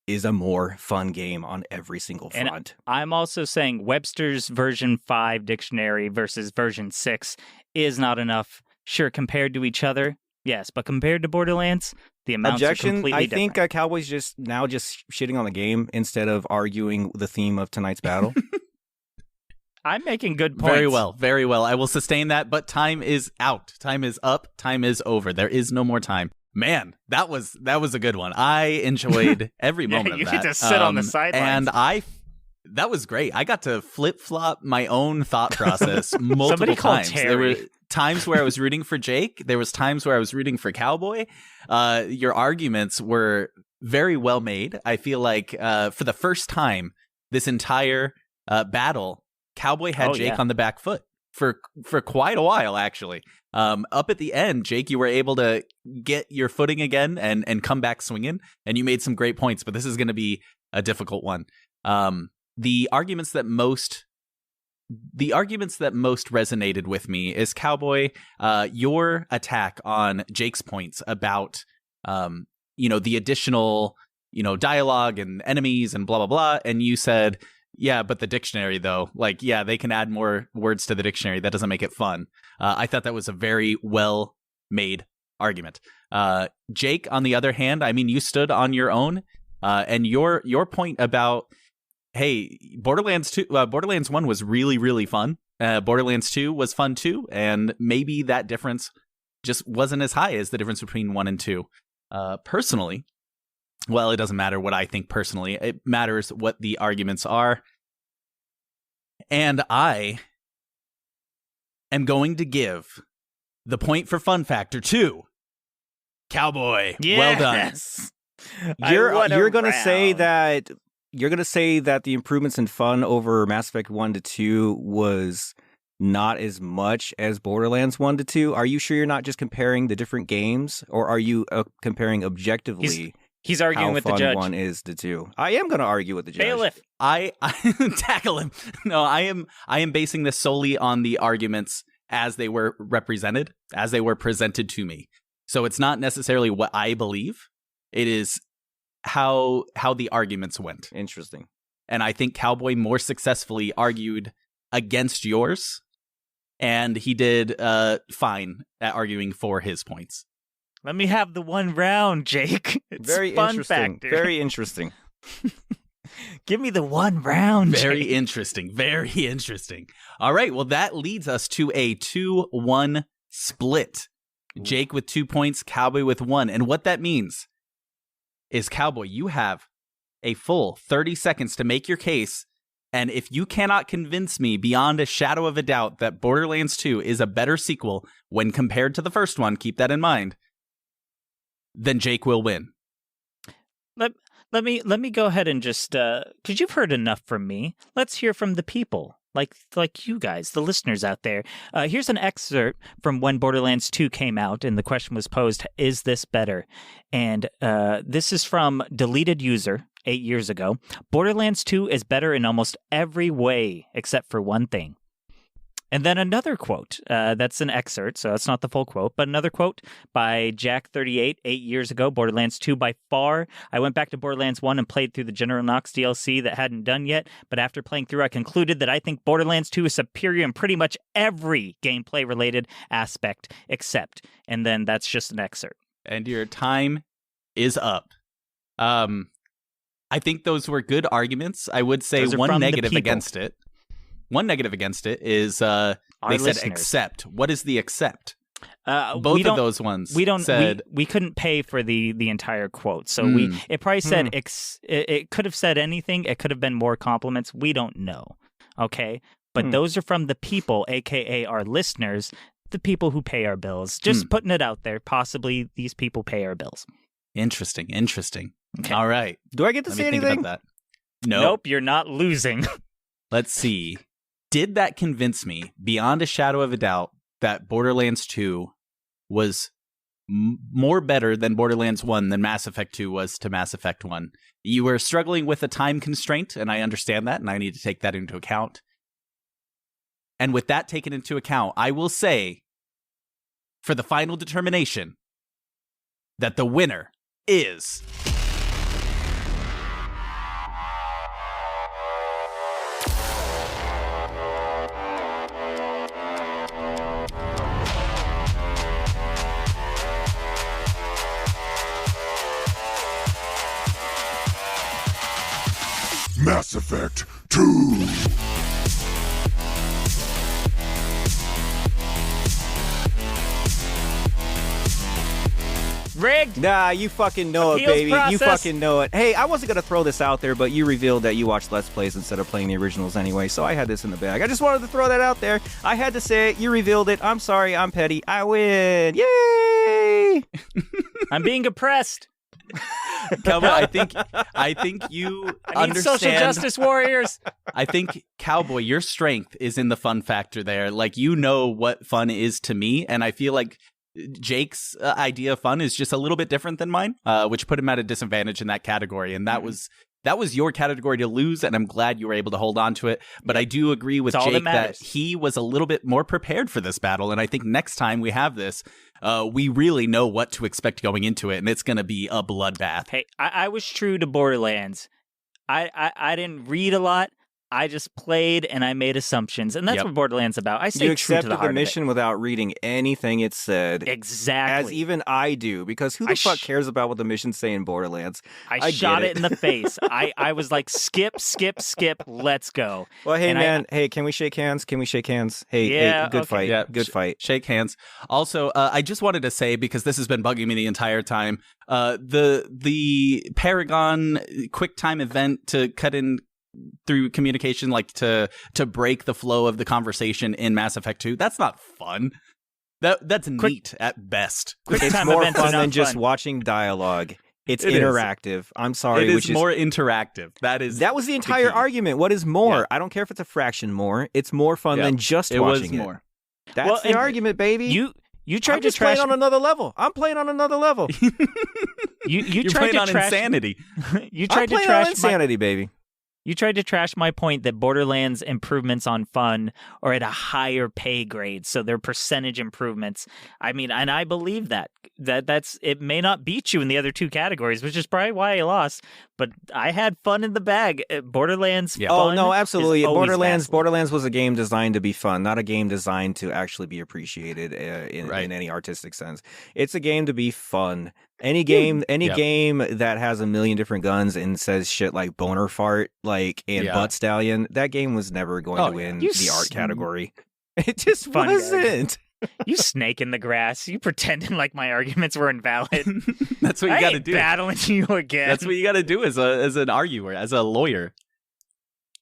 is a more fun game on every single front. And I'm also saying Webster's version 5 dictionary versus version 6 is not enough. Sure, compared to each other, yes, but compared to Borderlands, the amounts are completely different. I think Cowboy's just shitting on the game instead of arguing the theme of tonight's battle. I'm making good points. Very well, very well. I will sustain that, but time is out. Time is up. Time is over. There is no more time. Man, that was a good one. I enjoyed every moment of that. You get to sit on the sidelines. And that was great. I got to flip-flop my own thought process multiple times. There were times where I was rooting for Jake. There was times where I was rooting for Cowboy. Your arguments were very well made. I feel like for the first time this entire battle, Cowboy had Jake on the back foot for quite a while, actually. Up at the end, Jake, you were able to get your footing again and come back swinging, and you made some great points, but this is going to be a difficult one. The arguments that most resonated with me is Cowboy, your attack on Jake's points about the additional dialogue and enemies and blah blah blah, and you said, yeah, but the dictionary though, they can add more words to the dictionary. That doesn't make it fun. I thought that was a very well made argument. Jake, on the other hand, I mean, you stood on your own, and your point about, hey, Borderlands 1 was really, really fun. Borderlands 2 was fun too, and maybe that difference just wasn't as high as the difference between 1 and 2. Personally, well, it doesn't matter what I think personally. It matters what the arguments are. And I am going to give the point for fun factor to Cowboy. Yes! Well done. You're going to say that the improvements in fun over Mass Effect 1 to 2 was not as much as Borderlands 1 to 2. Are you sure you're not just comparing the different games, or are you comparing objectively? He's arguing with the judge. 1 is to 2. I am going to argue with the judge. Bailiff. I tackle him. No, I am basing this solely on the arguments as they were represented, as they were presented to me. So it's not necessarily what I believe. It is how the arguments went. Interesting. And I think Cowboy more successfully argued against yours, and he did fine at arguing for his points. Let me have the one round, Jake. It's very fun interesting. Factor. Very interesting. Give me the one round, Very Jake. interesting. Very interesting. All right. Well, that leads us to a 2-1 split. Jake with 2 points, Cowboy with 1. And what that means is, Cowboy, you have a full 30 seconds to make your case. And if you cannot convince me beyond a shadow of a doubt that Borderlands 2 is a better sequel when compared to the first one, keep that in mind, then Jake will win. Let me go ahead and just because you've heard enough from me. Let's hear from the people, like you guys, the listeners out there. Here's an excerpt from when Borderlands 2 came out, and the question was posed: is this better? And this is from Deleted User 8 years ago. Borderlands 2 is better in almost every way except for one thing. And then another quote, that's an excerpt, so that's not the full quote, but another quote by Jack38, 8 years ago, Borderlands 2 by far. I went back to Borderlands 1 and played through the General Knox DLC that hadn't done yet, but after playing through, I concluded that I think Borderlands 2 is superior in pretty much every gameplay-related aspect, except, and then that's just an excerpt. And your time is up. I think those were good arguments. I would say one negative against it. One negative against it is they said accept. What is the accept? Both of those ones said we couldn't pay for the entire quote, so it probably said it could have said anything. It could have been more compliments. We don't know. Okay, but those are from the people, aka our listeners, the people who pay our bills. Just putting it out there. Possibly these people pay our bills. Interesting. Okay. All right. Do I get to say anything? Think about that. Nope, you're not losing. Let's see. Did that convince me, beyond a shadow of a doubt, that Borderlands 2 was more better than Borderlands 1 than Mass Effect 2 was to Mass Effect 1? You were struggling with a time constraint, and I understand that, and I need to take that into account. And with that taken into account, I will say, for the final determination, that the winner is... Mass Effect 2! Rigged! Nah, you fucking know it, baby. You fucking know it. Hey, I wasn't going to throw this out there, but you revealed that you watched Let's Plays instead of playing the originals anyway, so I had this in the bag. I just wanted to throw that out there. I had to say it. You revealed it. I'm sorry. I'm petty. I win. Yay! I'm being oppressed. Cowboy, I think you I need understand. social justice warriors. I think, Cowboy, your strength is in the fun factor there. Like, you know what fun is to me, and I feel like Jake's idea of fun is just a little bit different than mine, which put him at a disadvantage in that category, and that was your category to lose, and I'm glad you were able to hold on to it. But I do agree with Jake that he was a little bit more prepared for this battle, and I think next time we have this, we really know what to expect going into it, and it's going to be a bloodbath. Hey, I was true to Borderlands. I didn't read a lot. I just played and I made assumptions, and that's what Borderlands about. I stay you true to the accepted heart the mission without reading anything it said. Exactly. As even I do, because who the fuck cares about what the missions say in Borderlands? I shot it in the face. I was like, skip, let's go. Well, hey, man, hey, can we shake hands? Hey, yeah, hey, good fight. Yeah, good fight. Shake hands. Also, I just wanted to say, because this has been bugging me the entire time, the Paragon quick time event to cut in through communication, like to break the flow of the conversation in Mass Effect 2, that's not fun. That's neat at best. It's more fun than just watching dialogue. It's interactive. I'm sorry. It is more interactive. That was the entire argument. What is more? Yeah. I don't care if it's a fraction more. It's more fun than just watching it. More. That's the argument, baby. You tried to play on another level. I'm playing on another level. You're playing on insanity. You tried to trash insanity, baby. You tried to trash my point that Borderlands improvements on fun are at a higher pay grade, so they're percentage improvements. I mean, and I believe that's it may not beat you in the other two categories, which is probably why I lost. But I had fun in the bag. Borderlands. Yeah. Fun no, absolutely. Borderlands was a game designed to be fun, not a game designed to actually be appreciated in any artistic sense. It's a game to be fun. Any game that has a million different guns and says shit like boner fart, and butt stallion, that game was never going to win the art category. It just wasn't. You snake in the grass. You pretending like my arguments were invalid. That's what you got to do. Battling you again. That's what you got to do as an arguer, as a lawyer.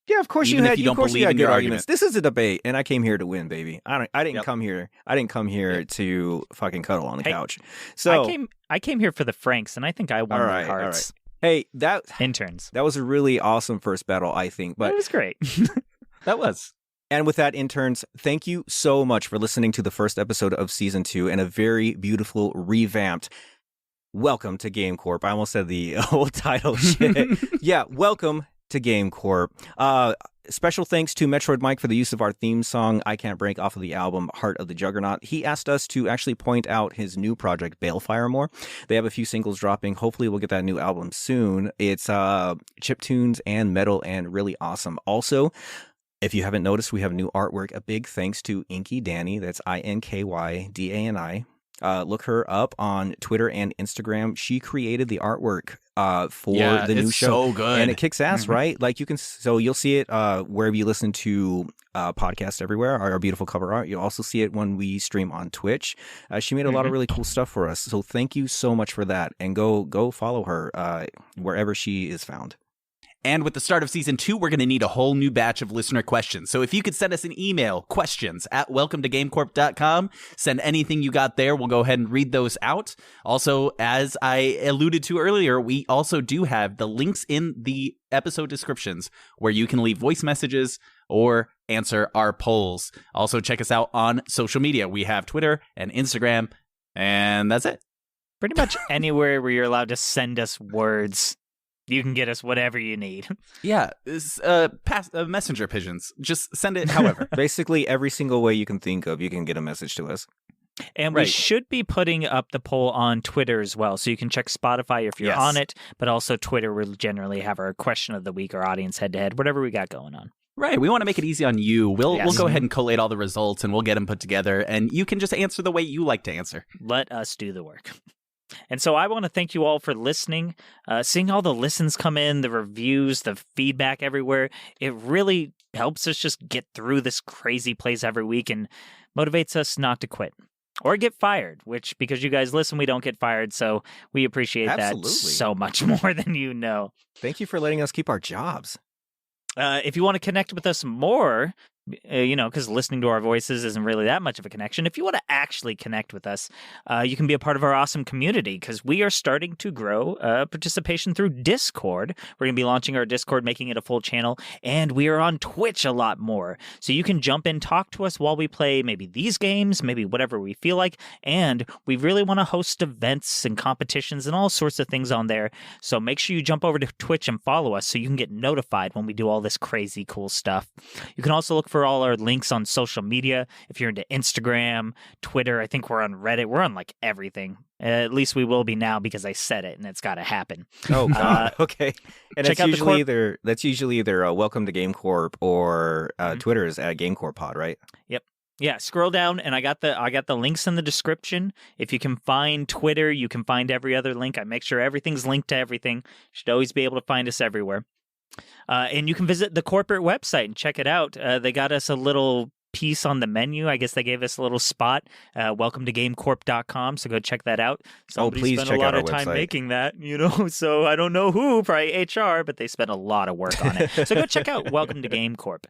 Yeah, of course Even you had. If you don't believe in good your arguments. This is a debate, and I came here to win, baby. I didn't come here. I didn't come here to fucking cuddle on the couch. So I came here for the Franks, and I think I won their hearts. Hey, that interns. That was a really awesome first battle, I think. But it was great. That was. And with that, interns, thank you so much for listening to the first episode of Season 2 and a very beautiful, revamped Welcome to Game Corp. I almost said the old title shit. Yeah, welcome to Game Corp. special thanks to Metroid Mike for the use of our theme song, I Can't Break, off of the album Heart of the Juggernaut. He asked us to actually point out his new project, Balefire, more. They have a few singles dropping. Hopefully we'll get that new album soon. It's chiptunes and metal and really awesome. Also, if you haven't noticed, we have new artwork. A big thanks to Inky Danny. That's INKYDANI. Look her up on Twitter and Instagram. She created the artwork for the new show. So good. And it kicks ass, right? Like you'll see it wherever you listen to podcasts everywhere, our beautiful cover art. You'll also see it when we stream on Twitch. She made a lot of really cool stuff for us. So thank you so much for that. And go follow her wherever she is found. And with the start of Season 2, we're going to need a whole new batch of listener questions. So if you could send us an email, questions@welcometogamecorp.com. Send anything you got there. We'll go ahead and read those out. Also, as I alluded to earlier, we also do have the links in the episode descriptions where you can leave voice messages or answer our polls. Also, check us out on social media. We have Twitter and Instagram, and that's it. Pretty much anywhere where you're allowed to send us words. You can get us whatever you need. Yeah, messenger pigeons. Just send it however. Basically, every single way you can think of, you can get a message to us. And we should be putting up the poll on Twitter as well. So you can check Spotify if you're on it, but also Twitter will generally have our question of the week or audience head-to-head, whatever we got going on. Right. We want to make it easy on you. We'll go ahead and collate all the results and we'll get them put together. And you can just answer the way you like to answer. Let us do the work. And so I want to thank you all for listening, seeing all the listens come in, the reviews, the feedback everywhere. It really helps us just get through this crazy place every week and motivates us not to quit or get fired, which because you guys listen, we don't get fired. So we appreciate that so much more than you know. Thank you for letting us keep our jobs. If you want to connect with us more, because listening to our voices isn't really that much of a connection. If you want to actually connect with us, you can be a part of our awesome community because we are starting to grow participation through Discord. We're going to be launching our Discord, making it a full channel, and we are on Twitch a lot more. So you can jump in, talk to us while we play maybe these games, maybe whatever we feel like, and we really want to host events and competitions and all sorts of things on there. So make sure you jump over to Twitch and follow us so you can get notified when we do all this crazy cool stuff. You can also look for all our links on social media. If you're into Instagram, Twitter, I think we're on Reddit. We're on like everything. At least we will be now because I said it and it's got to happen. Oh, God. Okay. And check that's usually either Welcome to Game Corp or Twitter is at GameCorp Pod, right? Yep. Yeah, scroll down and I got the links in the description. If you can find Twitter, you can find every other link. I make sure everything's linked to everything. You should always be able to find us everywhere. And you can visit the corporate website and check it out. They got us a little piece on the menu. I guess they gave us a little spot. Welcome to GameCorp.com. So go check that out. Somebody please spent check a lot out of our time website. making that, So I don't know who, probably HR, but they spent a lot of work on it. So go check out Welcome to GameCorp.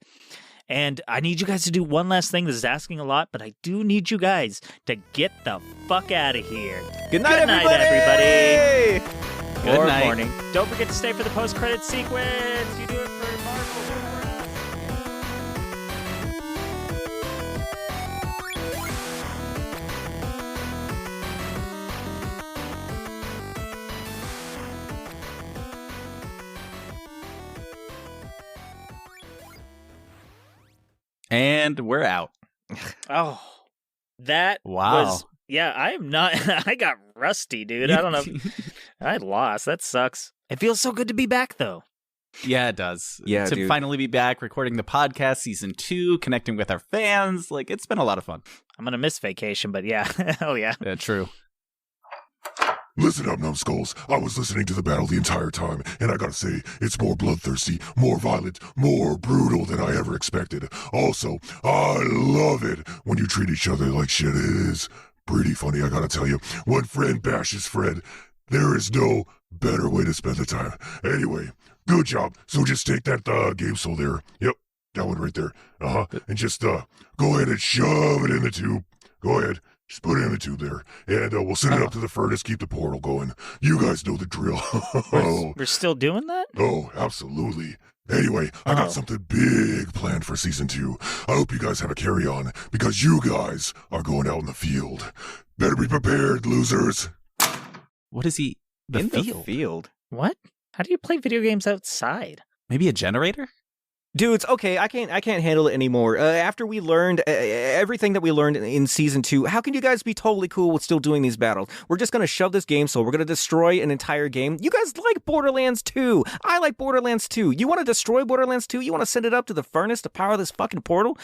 And I need you guys to do one last thing. This is asking a lot, but I do need you guys to get the fuck out of here. Good night, everybody. Good night. Morning. Don't forget to stay for the post-credit sequence. You do it for And we're out. Oh, that was... Yeah, I am not... I got rusty, dude. I don't know. I lost. That sucks. It feels so good to be back, though. Yeah, it does. Yeah, to dude. finally be back recording the podcast, Season 2, connecting with our fans. Like, it's been a lot of fun. I'm going to miss vacation, but yeah. Hell yeah. Yeah, true. Listen up, numbskulls. I was listening to the battle the entire time, and I gotta say, it's more bloodthirsty, more violent, more brutal than I ever expected. Also, I love it when you treat each other like shit. It is pretty funny, I gotta tell you. When friend bashes friend, there is no better way to spend the time. Anyway, good job. So just take that game soul there. Yep, that one right there. And just go ahead and shove it in the tube. Go ahead. Just put it in the tube there, and we'll send it up to the furnace, keep the portal going. You guys know the drill. We're still doing that? Oh, absolutely. Anyway, I got something big planned for Season 2. I hope you guys have a carry-on, because you guys are going out in the field. Better be prepared, losers. What is he? The field? field? What? How do you play video games outside? Maybe a generator? Dudes, okay, I can't handle it anymore. After we learned everything that we learned in season 2, how can you guys be totally cool with still doing these battles? We're just gonna shove this game, so we're gonna destroy an entire game. You guys like Borderlands 2. I like Borderlands 2. You want to destroy Borderlands 2? You want to send it up to the furnace to power this fucking portal?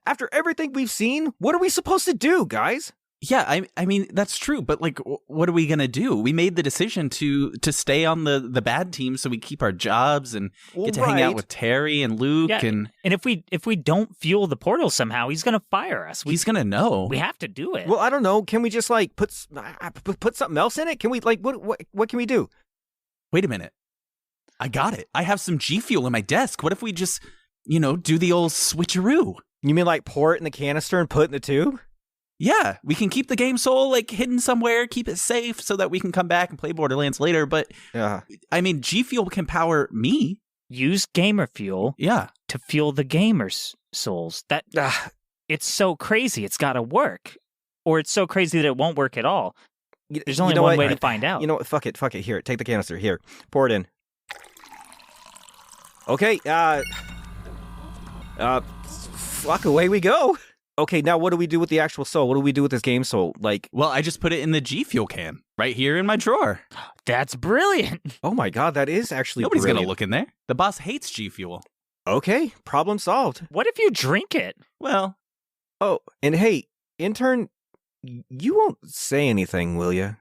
After everything we've seen, what are we supposed to do, guys? Yeah, I mean that's true, but like, what are we gonna do? We made the decision to stay on the bad team, so we keep our jobs and get to hang out with Terry and Luke. Yeah, and if we don't fuel the portal somehow, he's gonna fire us. He's gonna know. We have to do it. Well, I don't know. Can we just like put something else in it? Can we like what can we do? Wait a minute, I got it. I have some G Fuel in my desk. What if we just do the old switcheroo? You mean like pour it in the canister and put it in the tube? Yeah, we can keep the game soul like hidden somewhere, keep it safe so that we can come back and play Borderlands later. But I mean, G Fuel can power me. Use gamer fuel. Yeah, to fuel the gamers' souls. That it's so crazy. It's got to work, or it's so crazy that it won't work at all. There's only one way to find out. You know what? Fuck it. Here, take the canister. Here, pour it in. Okay. Fuck, away we go. Okay, now what do we do with the actual soul? What do we do with this game soul? Well, I just put it in the G Fuel can right here in my drawer. That's brilliant. Oh my god, that is actually Nobody's brilliant. gonna look in there. The boss hates G Fuel. Okay, problem solved. What if you drink it? Well, oh, and hey, intern, you won't say anything, will you?